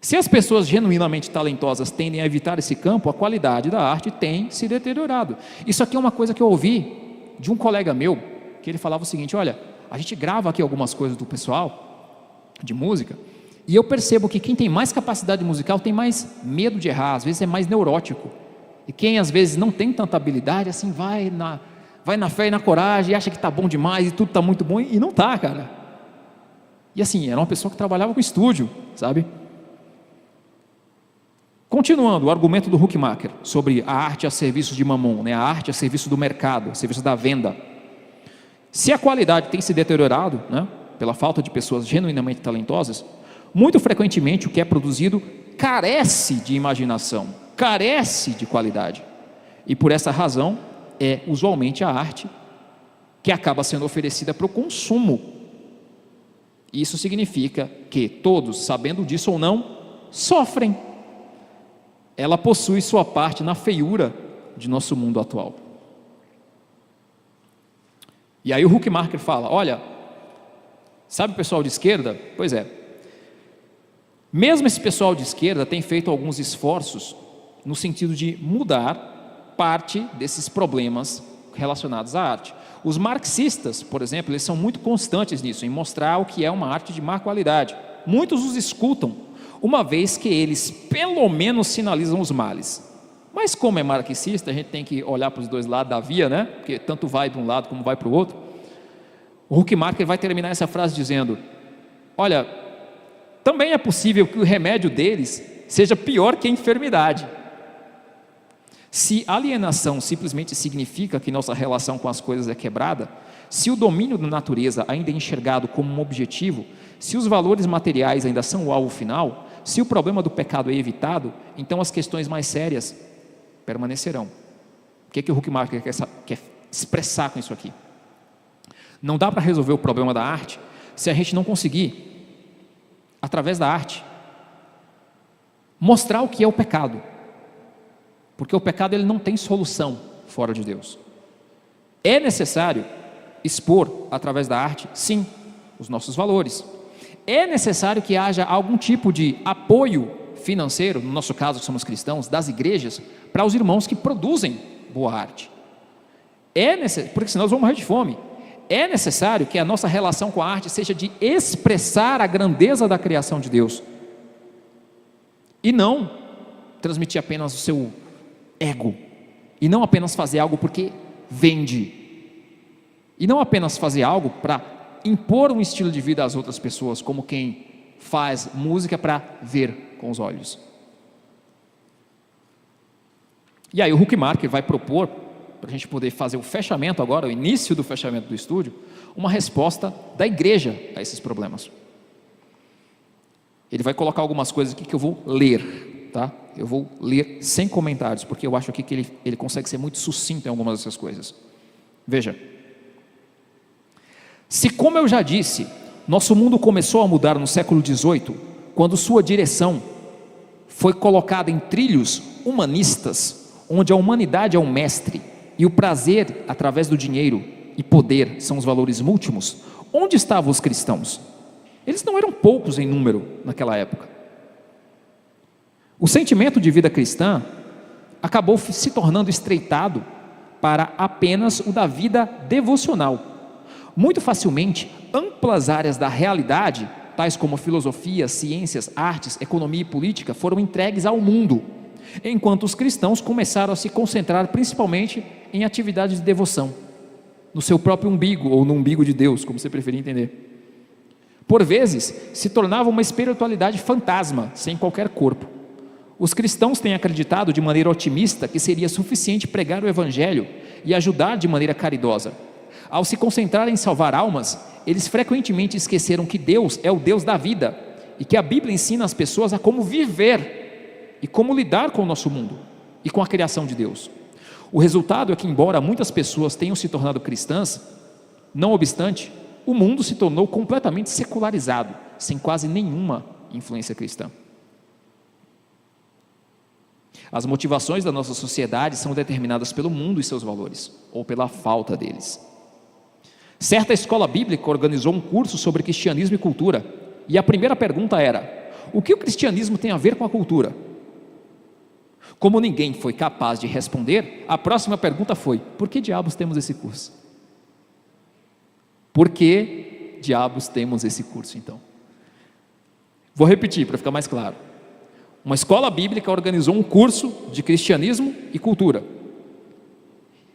Se as pessoas genuinamente talentosas tendem a evitar esse campo, a qualidade da arte tem se deteriorado. Isso aqui é uma coisa que eu ouvi de um colega meu, que ele falava o seguinte, olha, a gente grava aqui algumas coisas do pessoal, de música, e eu percebo que quem tem mais capacidade musical tem mais medo de errar, às vezes é mais neurótico, e quem às vezes não tem tanta habilidade, assim, vai na fé e na coragem, e acha que está bom demais, e tudo está muito bom, e não está, cara. E assim, era uma pessoa que trabalhava com estúdio, sabe? Continuando, o argumento do Huckmacher sobre a arte a serviço de mamon, né? A arte a serviço do mercado, a serviço da venda. Se a qualidade tem se deteriorado, né, pela falta de pessoas genuinamente talentosas, muito frequentemente o que é produzido carece de imaginação, carece de qualidade. E por essa razão é usualmente a arte que acaba sendo oferecida para o consumo. Isso significa que todos, sabendo disso ou não, sofrem. Ela possui sua parte na feiura de nosso mundo atual. E aí o Huckmacher fala, olha, sabe o pessoal de esquerda? Pois é, mesmo esse pessoal de esquerda tem feito alguns esforços no sentido de mudar parte desses problemas relacionados à arte. Os marxistas, por exemplo, eles são muito constantes nisso, em mostrar o que é uma arte de má qualidade. Muitos os escutam, uma vez que eles pelo menos sinalizam os males. Mas como é marxista, a gente tem que olhar para os dois lados da via, né? Porque tanto vai de um lado como vai para o outro. O Huckmacher vai terminar essa frase dizendo, olha, também é possível que o remédio deles seja pior que a enfermidade. Se alienação simplesmente significa que nossa relação com as coisas é quebrada, se o domínio da natureza ainda é enxergado como um objetivo, se os valores materiais ainda são o alvo final, se o problema do pecado é evitado, então as questões mais sérias permanecerão. O que o Huckmacher quer expressar com isso aqui? Não dá para resolver o problema da arte se a gente não conseguir, através da arte, mostrar o que é o pecado. Porque o pecado ele não tem solução fora de Deus. É necessário expor, através da arte, sim, os nossos valores. É necessário que haja algum tipo de apoio financeiro, no nosso caso que somos cristãos, das igrejas, para os irmãos que produzem boa arte. Porque senão nós vamos morrer de fome. é necessário que a nossa relação com a arte seja de expressar a grandeza da criação de Deus, e não transmitir apenas o seu ego, e não apenas fazer algo porque vende, e não apenas fazer algo para impor um estilo de vida às outras pessoas, como quem faz música para ver com os olhos. E aí o Huckmark vai propor, para a gente poder fazer o fechamento agora, o início do fechamento do estúdio, uma resposta da igreja a esses problemas. Ele vai colocar algumas coisas aqui que eu vou ler, tá? Eu vou ler sem comentários, porque eu acho aqui que ele consegue ser muito sucinto em algumas dessas coisas. Veja: se, como eu já disse, nosso mundo começou a mudar no século XVIII, quando sua direção foi colocada em trilhos humanistas, onde a humanidade é o mestre, e o prazer através do dinheiro e poder são os valores últimos, onde estavam os cristãos? Eles não eram poucos em número naquela época. O sentimento de vida cristã acabou se tornando estreitado para apenas o da vida devocional. Muito facilmente, amplas áreas da realidade, tais como filosofia, ciências, artes, economia e política, foram entregues ao mundo, enquanto os cristãos começaram a se concentrar principalmente em atividades de devoção, no seu próprio umbigo, ou no umbigo de Deus, como você preferir entender. Por vezes, se tornava uma espiritualidade fantasma, sem qualquer corpo. Os cristãos têm acreditado de maneira otimista que seria suficiente pregar o Evangelho e ajudar de maneira caridosa. Ao se concentrar em salvar almas, eles frequentemente esqueceram que Deus é o Deus da vida e que a Bíblia ensina as pessoas a como viver e como lidar com o nosso mundo e com a criação de Deus. O resultado é que, embora muitas pessoas tenham se tornado cristãs, não obstante, o mundo se tornou completamente secularizado, sem quase nenhuma influência cristã. As motivações da nossa sociedade são determinadas pelo mundo e seus valores, ou pela falta deles. Certa escola bíblica organizou um curso sobre cristianismo e cultura, e a primeira pergunta era: o que o cristianismo tem a ver com a cultura? Como ninguém foi capaz de responder, a próxima pergunta foi: por que diabos temos esse curso? Por que diabos temos esse curso, então? Vou repetir para ficar mais claro. Uma escola bíblica organizou um curso de cristianismo e cultura.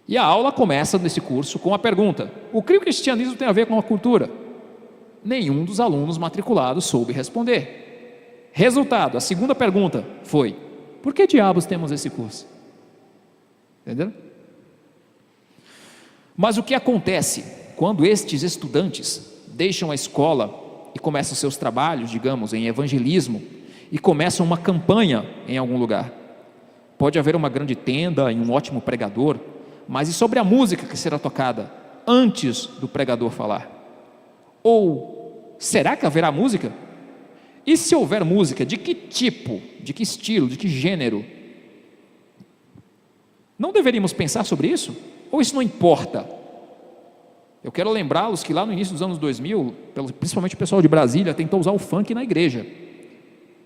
E a aula começa nesse curso com a pergunta: o que o cristianismo tem a ver com a cultura? Nenhum dos alunos matriculados soube responder. Resultado, a segunda pergunta foi: por que diabos temos esse curso? Entenderam? Mas o que acontece quando estes estudantes deixam a escola e começam seus trabalhos, digamos, em evangelismo, e começam uma campanha em algum lugar? Pode haver uma grande tenda e um ótimo pregador, mas e sobre a música que será tocada antes do pregador falar? Ou será que haverá música? E se houver música, de que tipo, de que estilo, de que gênero? Não deveríamos pensar sobre isso? Ou isso não importa? Eu quero lembrá-los que lá no início dos anos 2000, principalmente o pessoal de Brasília tentou usar o funk na igreja.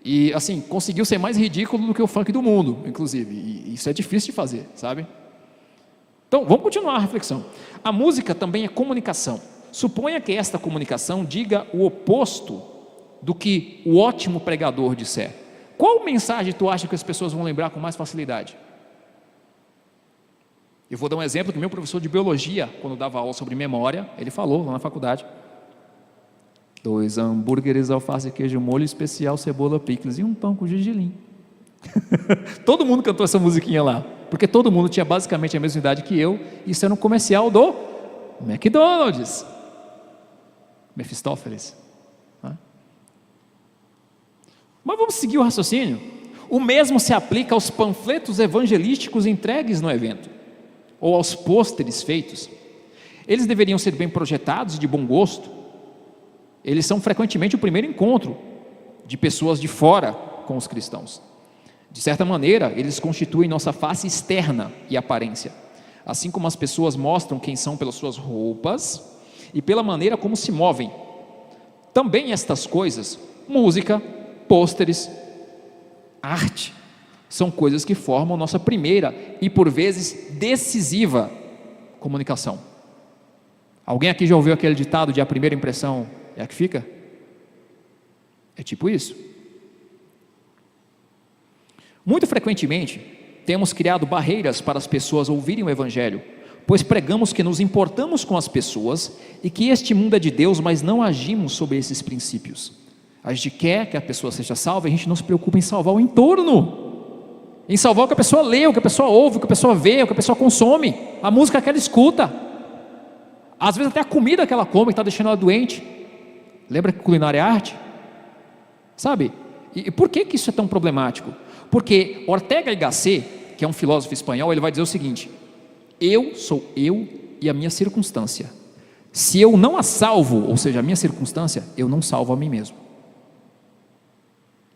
E assim, conseguiu ser mais ridículo do que o funk do mundo, inclusive. E isso é difícil de fazer, sabe? Então, vamos continuar a reflexão. A música também é comunicação. Suponha que esta comunicação diga o oposto do que o ótimo pregador disser. Qual mensagem tu acha que as pessoas vão lembrar com mais facilidade? Eu vou dar um exemplo que meu professor de biologia, quando dava aula sobre memória, ele falou lá na faculdade: 2 hambúrgueres, alface, queijo, molho especial, cebola, picles e um pão com gergelim. Todo mundo cantou essa musiquinha lá, porque todo mundo tinha basicamente a mesma idade que eu. Isso era um comercial do McDonald's, Mefistófeles. Mas vamos seguir o raciocínio. O mesmo se aplica aos panfletos evangelísticos entregues no evento, ou aos pôsteres feitos. Eles deveriam ser bem projetados e de bom gosto. Eles são frequentemente o primeiro encontro de pessoas de fora com os cristãos. De certa maneira, eles constituem nossa face externa e aparência, assim como as pessoas mostram quem são pelas suas roupas e pela maneira como se movem. Também estas coisas, música, pôsteres, arte, são coisas que formam nossa primeira e por vezes decisiva comunicação. Alguém aqui já ouviu aquele ditado de a primeira impressão é a que fica? É tipo isso. Muito frequentemente, temos criado barreiras para as pessoas ouvirem o Evangelho, pois pregamos que nos importamos com as pessoas e que este mundo é de Deus, mas não agimos sobre esses princípios. A gente quer que a pessoa seja salva, a gente não se preocupa em salvar o entorno, em salvar o que a pessoa lê, o que a pessoa ouve, o que a pessoa vê, o que a pessoa consome, a música que ela escuta, às vezes até a comida que ela come, que está deixando ela doente. Lembra que culinária é arte? Sabe? E por que isso é tão problemático? Porque Ortega y Gasset, que é um filósofo espanhol, ele vai dizer o seguinte: eu sou eu e a minha circunstância. Se eu não a salvo, ou seja, a minha circunstância, eu não salvo a mim mesmo.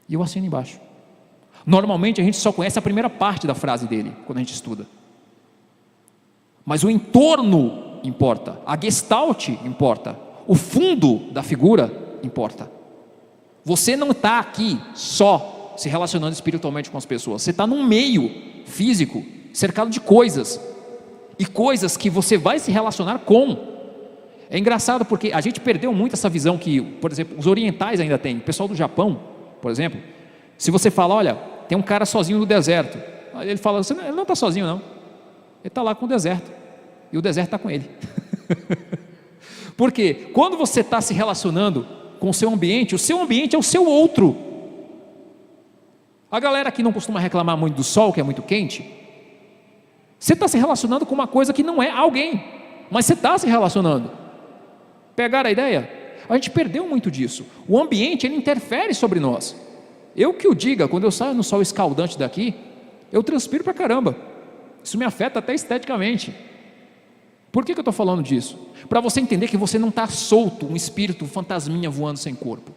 E eu assino embaixo. Normalmente a gente só conhece a primeira parte da frase dele, quando a gente estuda. Mas o entorno importa, a gestalt importa, o fundo da figura importa. Você não está aqui só se relacionando espiritualmente com as pessoas, você está num meio físico, cercado de coisas, e coisas que você vai se relacionar com. É engraçado porque a gente perdeu muito essa visão que, por exemplo, os orientais ainda têm. O pessoal do Japão, por exemplo, se você fala, olha, tem um cara sozinho no deserto, aí ele fala, ele não está sozinho não, ele está lá com o deserto, e o deserto está com ele. Porque quando você está se relacionando com o seu ambiente é o seu outro. A galera que não costuma reclamar muito do sol, que é muito quente, você está se relacionando com uma coisa que não é alguém, mas você está se relacionando. Pegaram a ideia? A gente perdeu muito disso. O ambiente, ele interfere sobre nós. Eu que o diga, quando eu saio no sol escaldante daqui, eu transpiro pra caramba. Isso me afeta até esteticamente. Por que eu estou falando disso? Para você entender que você não está solto, um espírito, um fantasminha voando sem corpo.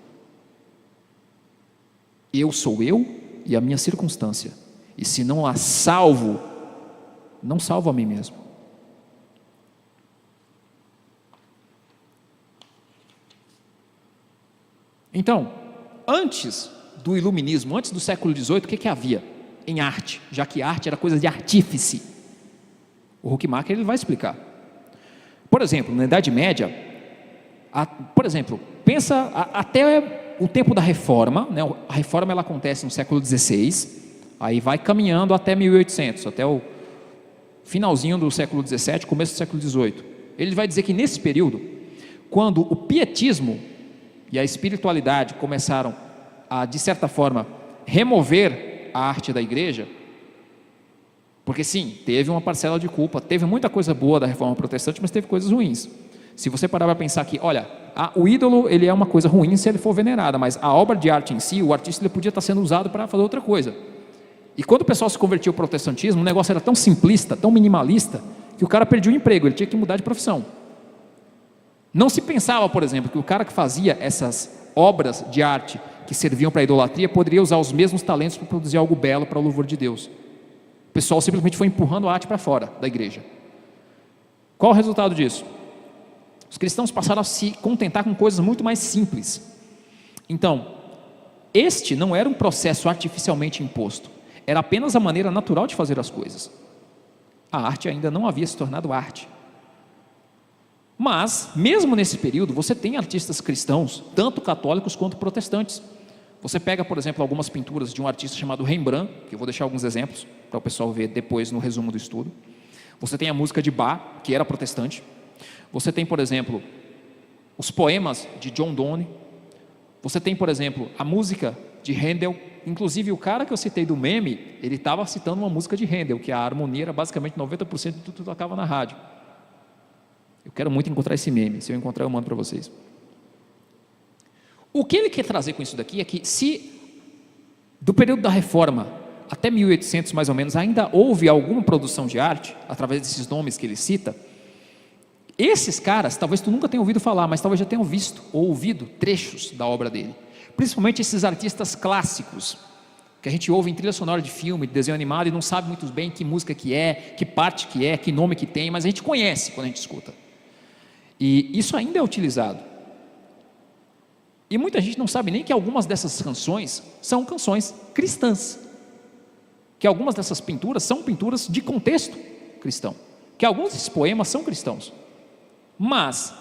Eu sou eu e a minha circunstância. E se não a salvo, não salvo a mim mesmo. Então, antes do iluminismo, antes do século XVIII, o que havia em arte? Já que arte era coisa de artífice. O Huckmacher ele vai explicar. Por exemplo, na Idade Média, pensa até o tempo da Reforma, né? A Reforma ela acontece no século XVI, aí vai caminhando até 1800, até o finalzinho do século XVII, começo do século XVIII. Ele vai dizer que nesse período, quando o pietismo e a espiritualidade começaram a, de certa forma, remover a arte da igreja, porque sim, teve uma parcela de culpa, teve muita coisa boa da reforma protestante, mas teve coisas ruins. Se você parar para pensar que, olha, o ídolo ele é uma coisa ruim se ele for venerada, mas a obra de arte em si, o artista ele podia estar sendo usado para fazer outra coisa. E quando o pessoal se convertiu ao protestantismo, o negócio era tão simplista, tão minimalista, que o cara perdia o emprego, ele tinha que mudar de profissão. Não se pensava, por exemplo, que o cara que fazia essas obras de arte que serviam para a idolatria poderia usar os mesmos talentos para produzir algo belo para o louvor de Deus. O pessoal simplesmente foi empurrando a arte para fora da igreja. Qual o resultado disso? Os cristãos passaram a se contentar com coisas muito mais simples. Então, este não era um processo artificialmente imposto, era apenas a maneira natural de fazer as coisas. A arte ainda não havia se tornado arte. Mas, mesmo nesse período, você tem artistas cristãos, tanto católicos quanto protestantes. Você pega, por exemplo, algumas pinturas de um artista chamado Rembrandt, que eu vou deixar alguns exemplos para o pessoal ver depois no resumo do estudo. Você tem a música de Bach, que era protestante. Você tem, por exemplo, os poemas de John Donne. Você tem, por exemplo, a música de Handel. Inclusive, o cara que eu citei do meme, ele estava citando uma música de Handel, que a harmonia era basicamente 90% de tudo que tocava na rádio. Eu quero muito encontrar esse meme. Se eu encontrar, eu mando para vocês. O que ele quer trazer com isso daqui é que se do período da Reforma até 1800 mais ou menos ainda houve alguma produção de arte através desses nomes que ele cita, esses caras talvez tu nunca tenha ouvido falar, mas talvez já tenham visto ou ouvido trechos da obra dele, principalmente esses artistas clássicos que a gente ouve em trilha sonora de filme, de desenho animado e não sabe muito bem que música que é, que parte que é, que nome que tem, mas a gente conhece quando a gente escuta. E isso ainda é utilizado. E muita gente não sabe nem que algumas dessas canções são canções cristãs, que algumas dessas pinturas são pinturas de contexto cristão, que alguns desses poemas são cristãos. Mas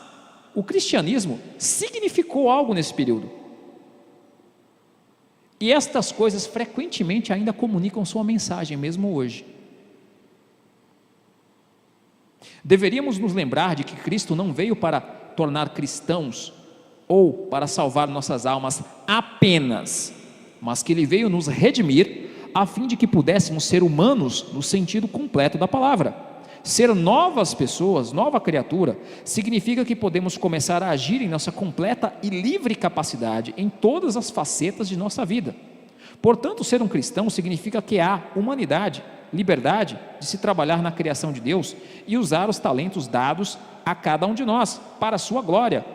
o cristianismo significou algo nesse período. E estas coisas frequentemente ainda comunicam sua mensagem, mesmo hoje. Deveríamos nos lembrar de que Cristo não veio para tornar cristãos ou para salvar nossas almas apenas, mas que Ele veio nos redimir a fim de que pudéssemos ser humanos no sentido completo da palavra. Ser novas pessoas, nova criatura, significa que podemos começar a agir em nossa completa e livre capacidade em todas as facetas de nossa vida. Portanto, ser um cristão significa que há humanidade, liberdade de se trabalhar na criação de Deus e usar os talentos dados a cada um de nós para a sua glória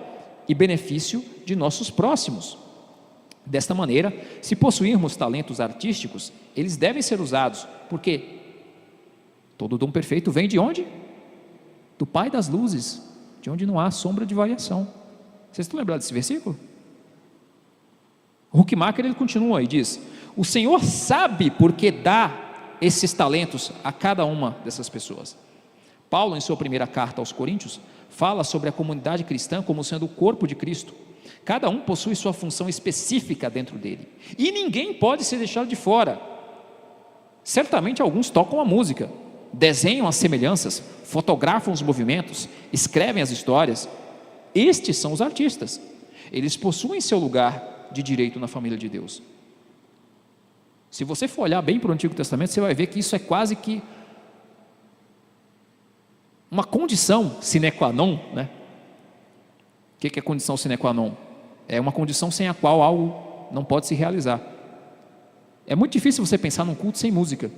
e benefício de nossos próximos. Desta maneira, se possuirmos talentos artísticos, eles devem ser usados, porque todo dom perfeito vem de onde? Do Pai das luzes, de onde não há sombra de variação. Vocês estão lembrados desse versículo? Huckmacher, ele continua e diz: o Senhor sabe porque dá esses talentos a cada uma dessas pessoas. Paulo, em sua primeira carta aos Coríntios, fala sobre a comunidade cristã como sendo o corpo de Cristo. Cada um possui sua função específica dentro dele, e ninguém pode ser deixado de fora. Certamente alguns tocam a música, desenham as semelhanças, fotografam os movimentos, escrevem as histórias. Estes são os artistas. Eles possuem seu lugar de direito na família de Deus. Se você for olhar bem para o Antigo Testamento, você vai ver que isso é quase que uma condição sine qua non, né? O que é condição sine qua non? É uma condição sem a qual algo não pode se realizar. É muito difícil você pensar num culto sem música.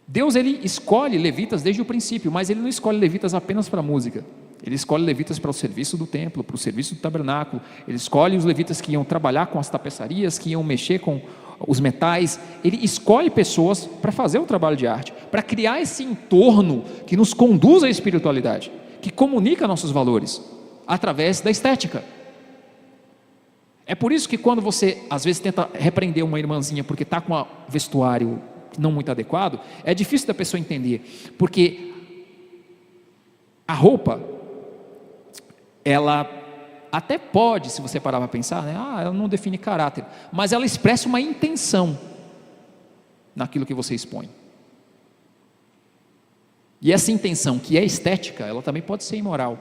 Deus, ele escolhe levitas desde o princípio, mas ele não escolhe levitas apenas para a música. Ele escolhe levitas para o serviço do templo, para o serviço do tabernáculo. Ele escolhe os levitas que iam trabalhar com as tapeçarias, que iam mexer com os metais. Ele escolhe pessoas para fazer o trabalho de arte, para criar esse entorno que nos conduz à espiritualidade, que comunica nossos valores através da estética. É por isso que quando você às vezes tenta repreender uma irmãzinha porque está com um vestuário não muito adequado, é difícil da pessoa entender, porque a roupa, ela até pode, se você parar para pensar, né? Ela não define caráter, mas ela expressa uma intenção naquilo que você expõe. E essa intenção, que é estética, ela também pode ser imoral.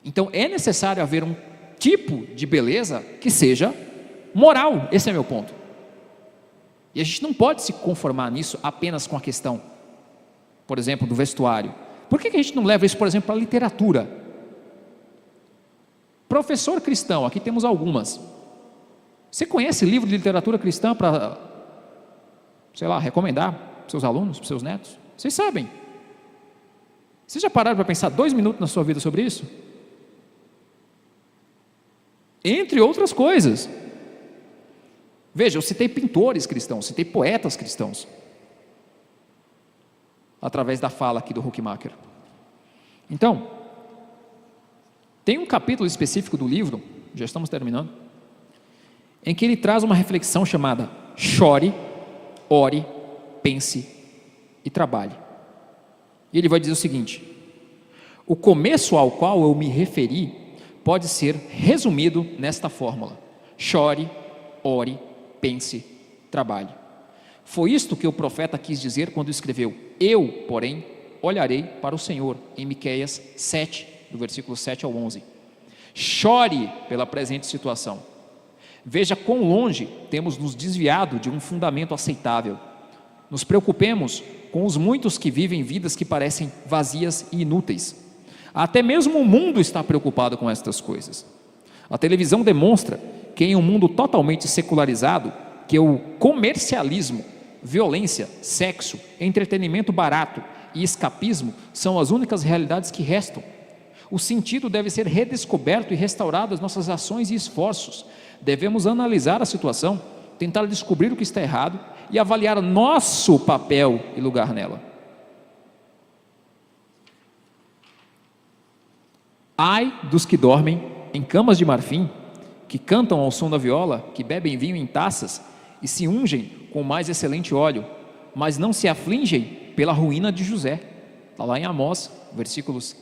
Então é necessário haver um tipo de beleza que seja moral. Esse é meu ponto. E a gente não pode se conformar nisso apenas com a questão, por exemplo, do vestuário. Por que a gente não leva isso, por exemplo, para a literatura? Professor cristão, aqui temos algumas. Você conhece livro de literatura cristã para, sei lá, recomendar para seus alunos, para seus netos? Vocês sabem. Vocês já pararam para pensar 2 minutos na sua vida sobre isso? Entre outras coisas. Veja, eu citei pintores cristãos, citei poetas cristãos, através da fala aqui do Huckmacher. Então, tem um capítulo específico do livro, já estamos terminando, em que ele traz uma reflexão chamada chore, ore, pense e trabalhe. E ele vai dizer o seguinte: o começo ao qual eu me referi pode ser resumido nesta fórmula: chore, ore, pense, trabalhe. Foi isto que o profeta quis dizer quando escreveu: eu, porém, olharei para o Senhor, em Miqueias 7, do versículo 7 ao 11. Chore pela presente situação. Veja quão longe temos nos desviado de um fundamento aceitável. Nos preocupemos com os muitos que vivem vidas que parecem vazias e inúteis. Até mesmo o mundo está preocupado com estas coisas. A televisão demonstra que em um mundo totalmente secularizado, que o comercialismo, violência, sexo, entretenimento barato e escapismo são as únicas realidades que restam. O sentido deve ser redescoberto e restaurado às nossas ações e esforços. Devemos analisar a situação, tentar descobrir o que está errado e avaliar nosso papel e lugar nela. Ai dos que dormem em camas de marfim, que cantam ao som da viola, que bebem vinho em taças e se ungem com o mais excelente óleo, mas não se afligem pela ruína de José. Está lá em Amós, versículos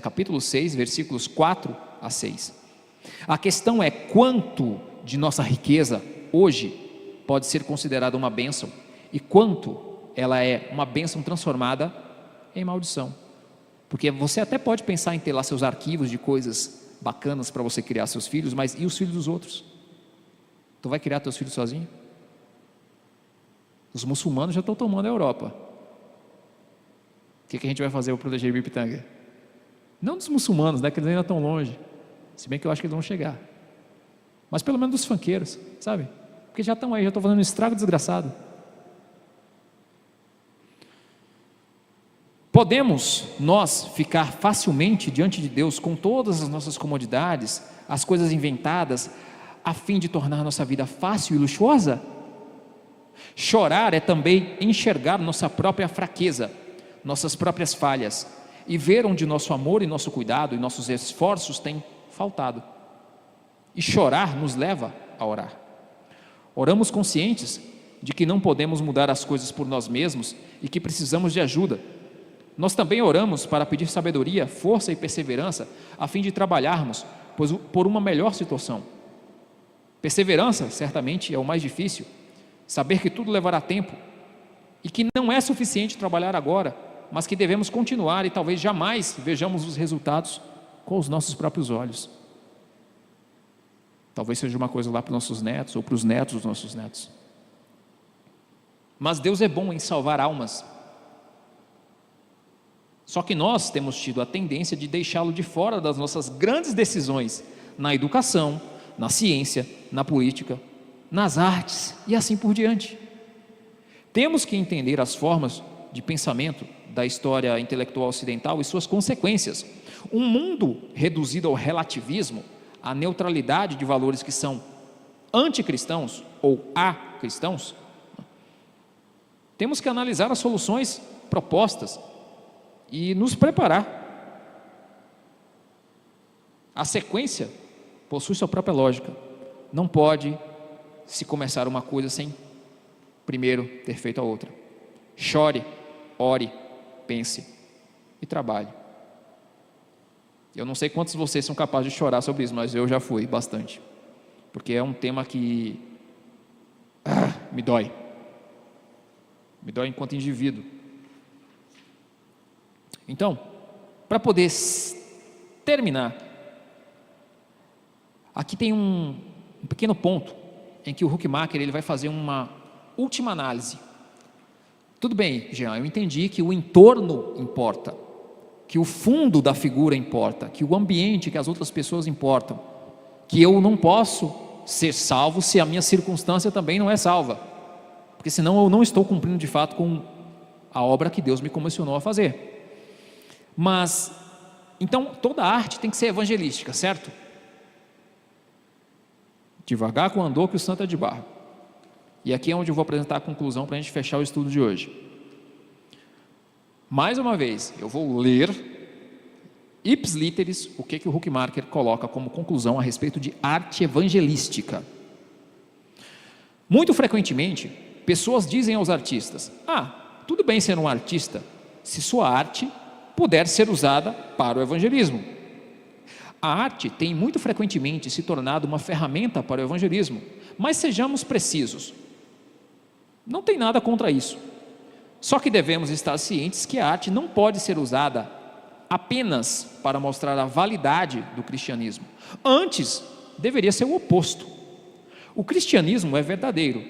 capítulo 6, versículos 4 a 6. A questão é quanto de nossa riqueza hoje pode ser considerada uma bênção e quanto ela é uma bênção transformada em maldição. Porque você até pode pensar em ter lá seus arquivos de coisas bacanas para você criar seus filhos, mas e os filhos dos outros? Tu vai criar teus filhos sozinho? Os muçulmanos já estão tomando a Europa. O que a gente vai fazer para proteger Ibipitanga? Não dos muçulmanos, né, que eles ainda estão longe. Se bem que eu acho que eles vão chegar. Mas pelo menos dos funkeiros, sabe? Porque já estão aí, já estão fazendo um estrago desgraçado. Podemos nós ficar facilmente diante de Deus com todas as nossas comodidades, as coisas inventadas, a fim de tornar nossa vida fácil e luxuosa? Chorar é também enxergar nossa própria fraqueza, nossas próprias falhas, e ver onde nosso amor e nosso cuidado e nossos esforços têm faltado. E chorar nos leva a orar. Oramos conscientes de que não podemos mudar as coisas por nós mesmos e que precisamos de ajuda. Nós também oramos para pedir sabedoria, força e perseverança a fim de trabalharmos por uma melhor situação. Perseverança certamente é o mais difícil, saber que tudo levará tempo e que não é suficiente trabalhar agora, mas que devemos continuar e talvez jamais vejamos os resultados com os nossos próprios olhos. Talvez seja uma coisa lá para os nossos netos ou para os netos dos nossos netos. Mas Deus é bom em salvar almas. Só que nós temos tido a tendência de deixá-lo de fora das nossas grandes decisões na educação, na ciência, na política, nas artes e assim por diante. Temos que entender as formas de pensamento da história intelectual ocidental e suas consequências. Um mundo reduzido ao relativismo, à neutralidade de valores que são anticristãos ou acristãos, temos que analisar as soluções propostas e nos preparar. A sequência possui sua própria lógica. Não pode se começar uma coisa sem primeiro ter feito a outra. Chore, ore, pense e trabalhe. Eu não sei quantos de vocês são capazes de chorar sobre isso, mas eu já fui bastante, porque é um tema que me dói enquanto indivíduo. Então, para poder terminar, aqui tem um pequeno ponto em que o Huckmacher ele vai fazer uma última análise. Tudo bem, Jean, eu entendi que o entorno importa, que o fundo da figura importa, que o ambiente, que as outras pessoas importam, que eu não posso ser salvo se a minha circunstância também não é salva, porque senão eu não estou cumprindo de fato com a obra que Deus me comissionou a fazer. Mas, então, toda arte tem que ser evangelística, certo? Devagar com andor que o santo é de barro. E aqui é onde eu vou apresentar a conclusão para a gente fechar o estudo de hoje. Mais uma vez, eu vou ler ipsis literis o que o Huckmacher coloca como conclusão a respeito de arte evangelística. Muito frequentemente, pessoas dizem aos artistas: tudo bem ser um artista, se sua arte puder ser usada para o evangelismo. A arte tem muito frequentemente se tornado uma ferramenta para o evangelismo, mas sejamos precisos, não tem nada contra isso, só que devemos estar cientes que a arte não pode ser usada apenas para mostrar a validade do cristianismo. Antes, deveria ser o oposto. O cristianismo é verdadeiro,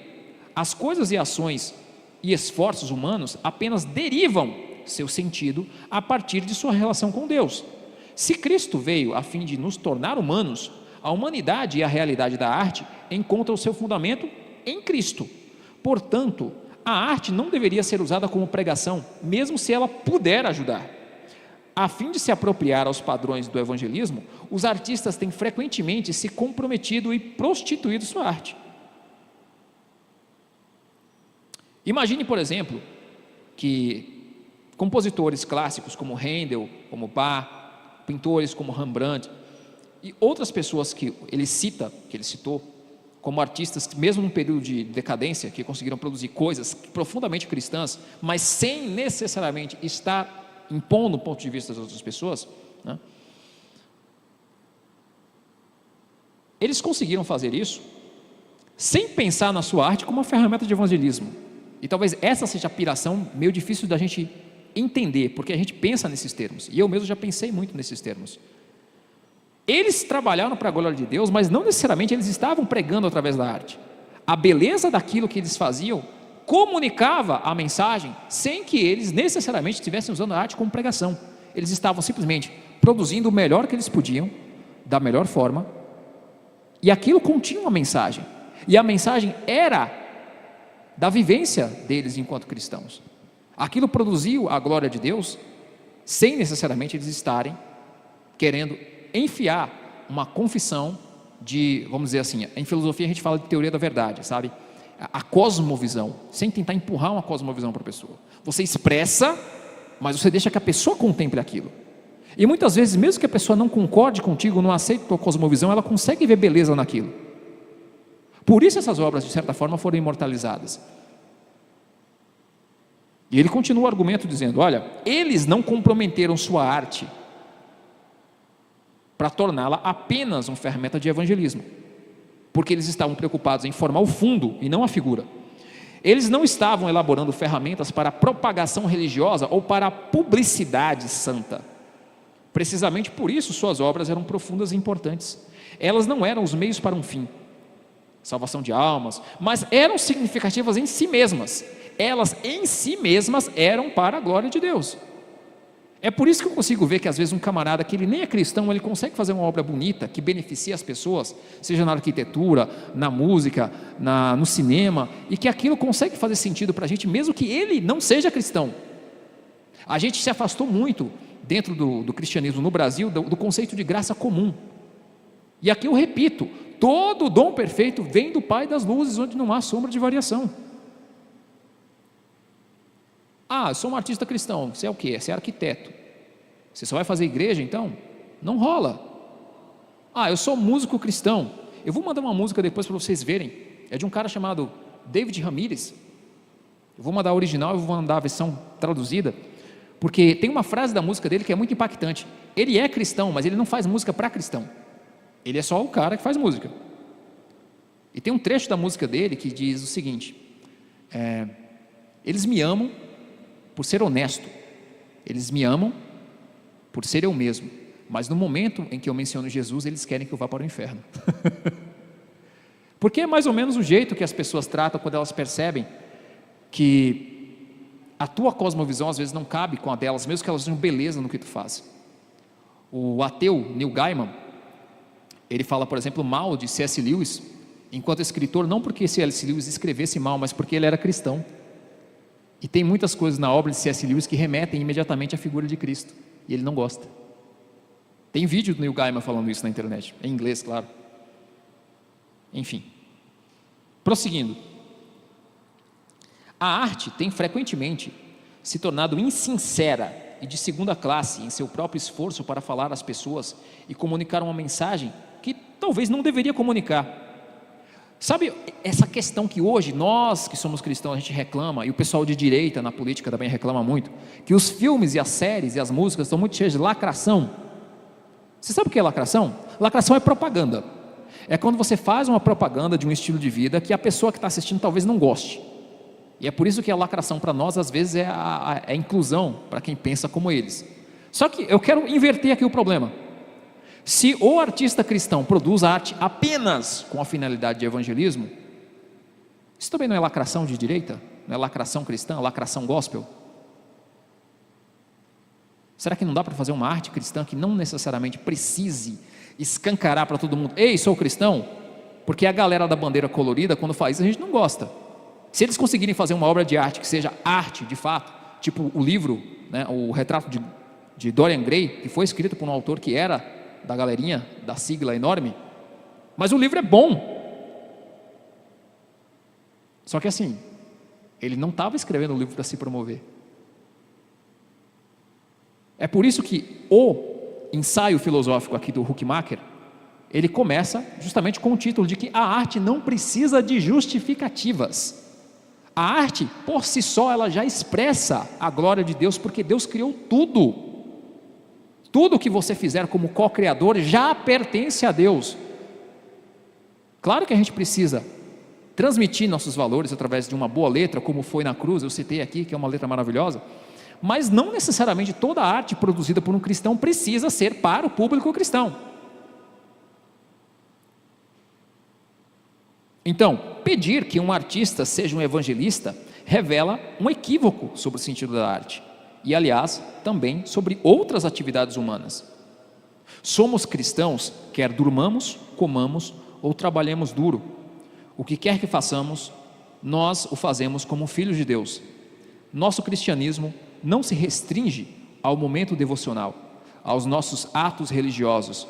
as coisas e ações e esforços humanos apenas derivam seu sentido a partir de sua relação com Deus. Se Cristo veio a fim de nos tornar humanos, a humanidade e a realidade da arte encontram o seu fundamento em Cristo. Portanto, a arte não deveria ser usada como pregação, mesmo se ela puder ajudar. A fim de se apropriar aos padrões do evangelismo, os artistas têm frequentemente se comprometido e prostituído sua arte. Imagine, por exemplo, que compositores clássicos como Handel, como Bach, pintores como Rembrandt e outras pessoas que ele citou como artistas, mesmo num período de decadência, que conseguiram produzir coisas profundamente cristãs, mas sem necessariamente estar impondo o ponto de vista das outras pessoas, né? Eles conseguiram fazer isso sem pensar na sua arte como uma ferramenta de evangelismo. E talvez essa seja a piração meio difícil da gente entender, porque a gente pensa nesses termos, e eu mesmo já pensei muito nesses termos. Eles trabalharam para a glória de Deus, mas não necessariamente eles estavam pregando através da arte. A beleza daquilo que eles faziam comunicava a mensagem sem que eles necessariamente estivessem usando a arte como pregação. Eles estavam simplesmente produzindo o melhor que eles podiam, da melhor forma, e aquilo continha uma mensagem, e a mensagem era da vivência deles enquanto cristãos. Aquilo produziu a glória de Deus, sem necessariamente eles estarem querendo enfiar uma confissão de, vamos dizer assim, em filosofia a gente fala de teoria da verdade, sabe? A cosmovisão, sem tentar empurrar uma cosmovisão para a pessoa. Você expressa, mas você deixa que a pessoa contemple aquilo. E muitas vezes, mesmo que a pessoa não concorde contigo, não aceite a tua cosmovisão, ela consegue ver beleza naquilo. Por isso essas obras, de certa forma, foram imortalizadas. E ele continua o argumento dizendo, olha, eles não comprometeram sua arte para torná-la apenas uma ferramenta de evangelismo, porque eles estavam preocupados em formar o fundo e não a figura. Eles não estavam elaborando ferramentas para a propagação religiosa ou para a publicidade santa. Precisamente por isso suas obras eram profundas e importantes. Elas não eram os meios para um fim, salvação de almas, mas eram significativas em si mesmas. Elas em si mesmas eram para a glória de Deus. É por isso que eu consigo ver que às vezes um camarada que ele nem é cristão, ele consegue fazer uma obra bonita, que beneficia as pessoas, seja na arquitetura, na música, no cinema, e que aquilo consegue fazer sentido para a gente, mesmo que ele não seja cristão. A gente se afastou muito, dentro do cristianismo no Brasil, do conceito de graça comum. E aqui eu repito, todo dom perfeito vem do Pai das luzes, onde não há sombra de variação. Ah, eu sou um artista cristão, você é o quê? Você é arquiteto. Você só vai fazer igreja então? Não rola. Ah, eu sou músico cristão. Eu vou mandar uma música depois para vocês verem. É de um cara chamado David Ramírez. Eu vou mandar a original e vou mandar a versão traduzida, porque tem uma frase da música dele que é muito impactante. Ele é cristão, mas ele não faz música para cristão. Ele é só o cara que faz música. E tem um trecho da música dele que diz o seguinte: eles me amam por ser honesto, eles me amam por ser eu mesmo, mas no momento em que eu menciono Jesus, eles querem que eu vá para o inferno. Porque é mais ou menos o jeito que as pessoas tratam quando elas percebem que a tua cosmovisão às vezes não cabe com a delas, mesmo que elas tenham beleza no que tu faz. O ateu Neil Gaiman, ele fala, por exemplo, mal de C.S. Lewis enquanto escritor, não porque C.S. Lewis escrevesse mal, mas porque ele era cristão. E tem muitas coisas na obra de C.S. Lewis que remetem imediatamente à figura de Cristo, e ele não gosta. Tem vídeo do Neil Gaiman falando isso na internet, em inglês, claro. Enfim, prosseguindo. A arte tem frequentemente se tornado insincera e de segunda classe em seu próprio esforço para falar às pessoas e comunicar uma mensagem que talvez não deveria comunicar. Sabe essa questão que hoje nós que somos cristãos a gente reclama, e o pessoal de direita na política também reclama muito, que os filmes e as séries e as músicas estão muito cheios de lacração. Você sabe o que é lacração? Lacração é propaganda. É quando você faz uma propaganda de um estilo de vida que a pessoa que está assistindo talvez não goste. E é por isso que a lacração para nós às vezes é a inclusão para quem pensa como eles. Só que eu quero inverter aqui o problema. Se o artista cristão produz arte apenas com a finalidade de evangelismo, isso também não é lacração de direita? Não é lacração cristã, lacração gospel? Será que não dá para fazer uma arte cristã que não necessariamente precise escancarar para todo mundo: ei, sou cristão? Porque a galera da bandeira colorida, quando faz isso, a gente não gosta. Se eles conseguirem fazer uma obra de arte que seja arte de fato, tipo o livro, né, o retrato de Dorian Gray, que foi escrito por um autor que era da galerinha, da sigla enorme, mas o livro é bom. Só que assim, ele não estava escrevendo o livro para se promover. É por isso que o ensaio filosófico aqui do Huckmacher, ele começa justamente com o título de que a arte não precisa de justificativas. A arte, por si só, ela já expressa a glória de Deus, porque Deus criou tudo. Tudo que você fizer como co-criador já pertence a Deus. Claro que a gente precisa transmitir nossos valores através de uma boa letra, como foi na cruz, eu citei aqui, que é uma letra maravilhosa, mas não necessariamente toda a arte produzida por um cristão precisa ser para o público cristão. Então, pedir que um artista seja um evangelista revela um equívoco sobre o sentido da arte e, aliás, também sobre outras atividades humanas. Somos cristãos, quer durmamos, comamos ou trabalhemos duro. O que quer que façamos, nós o fazemos como filhos de Deus. Nosso cristianismo não se restringe ao momento devocional, aos nossos atos religiosos,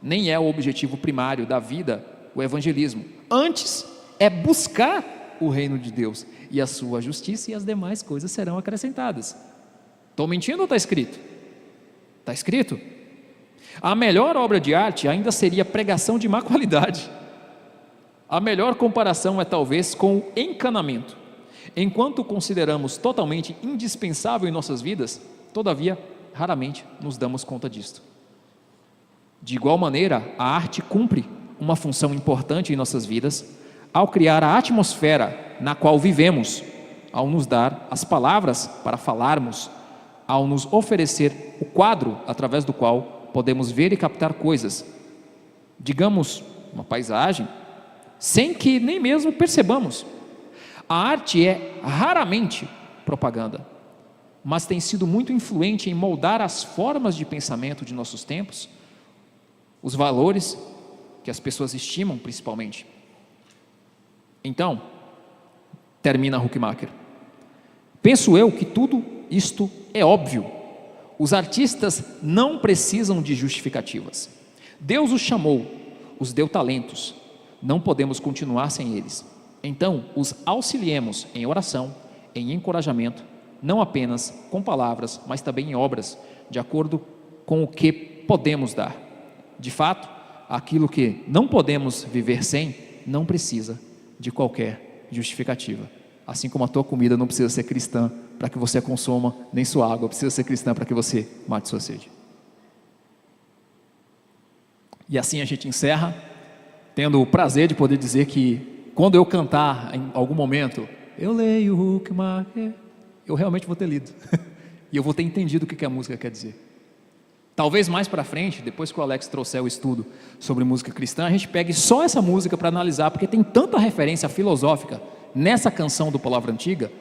nem é o objetivo primário da vida o evangelismo. Antes é buscar o reino de Deus e a sua justiça, e as demais coisas serão acrescentadas. Estou mentindo ou está escrito? Está escrito. A melhor obra de arte ainda seria pregação de má qualidade. A melhor comparação é talvez com o encanamento. Enquanto consideramos totalmente indispensável em nossas vidas, todavia, raramente nos damos conta disto. De igual maneira, a arte cumpre uma função importante em nossas vidas ao criar a atmosfera na qual vivemos, ao nos dar as palavras para falarmos, ao nos oferecer o quadro através do qual podemos ver e captar coisas, digamos, uma paisagem, sem que nem mesmo percebamos. A arte é raramente propaganda, mas tem sido muito influente em moldar as formas de pensamento de nossos tempos, os valores que as pessoas estimam principalmente. Então, termina Huckmacher. Penso eu que tudo isto é óbvio. Os artistas não precisam de justificativas. Deus os chamou, os deu talentos. Não podemos continuar sem eles. Então, os auxiliemos em oração, em encorajamento, não apenas com palavras, mas também em obras, de acordo com o que podemos dar. De fato, aquilo que não podemos viver sem, não precisa de qualquer justificativa. Assim como a tua comida não precisa ser cristã para que você a consuma, nem sua água precisa ser cristã para que você mate sua sede. E assim a gente encerra, tendo o prazer de poder dizer que quando eu cantar em algum momento, eu leio o Huckmacher, eu realmente vou ter lido. E eu vou ter entendido o que a música quer dizer. Talvez mais para frente, depois que o Alex trouxer o estudo sobre música cristã, a gente pegue só essa música para analisar, porque tem tanta referência filosófica nessa canção do Palavra Antiga,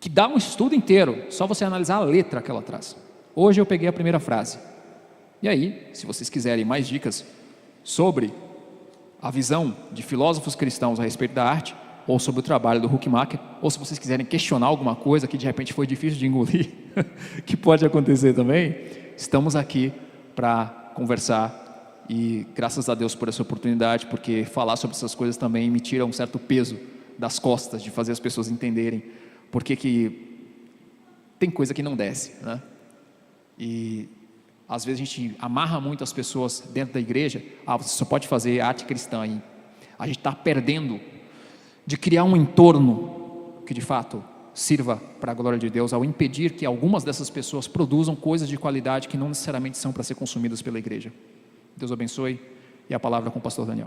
que dá um estudo inteiro, só você analisar a letra que ela traz. Hoje eu peguei a primeira frase. E aí, se vocês quiserem mais dicas sobre a visão de filósofos cristãos a respeito da arte, ou sobre o trabalho do Huckmacher, ou se vocês quiserem questionar alguma coisa que de repente foi difícil de engolir, que pode acontecer também, estamos aqui para conversar, e graças a Deus por essa oportunidade, porque falar sobre essas coisas também me tira um certo peso das costas, de fazer as pessoas entenderem porque que tem coisa que não desce, né? E às vezes a gente amarra muito as pessoas dentro da igreja, você só pode fazer arte cristã, e a gente está perdendo de criar um entorno que de fato sirva para a glória de Deus, ao impedir que algumas dessas pessoas produzam coisas de qualidade que não necessariamente são para ser consumidas pela igreja. Deus abençoe, e a palavra com o pastor Daniel.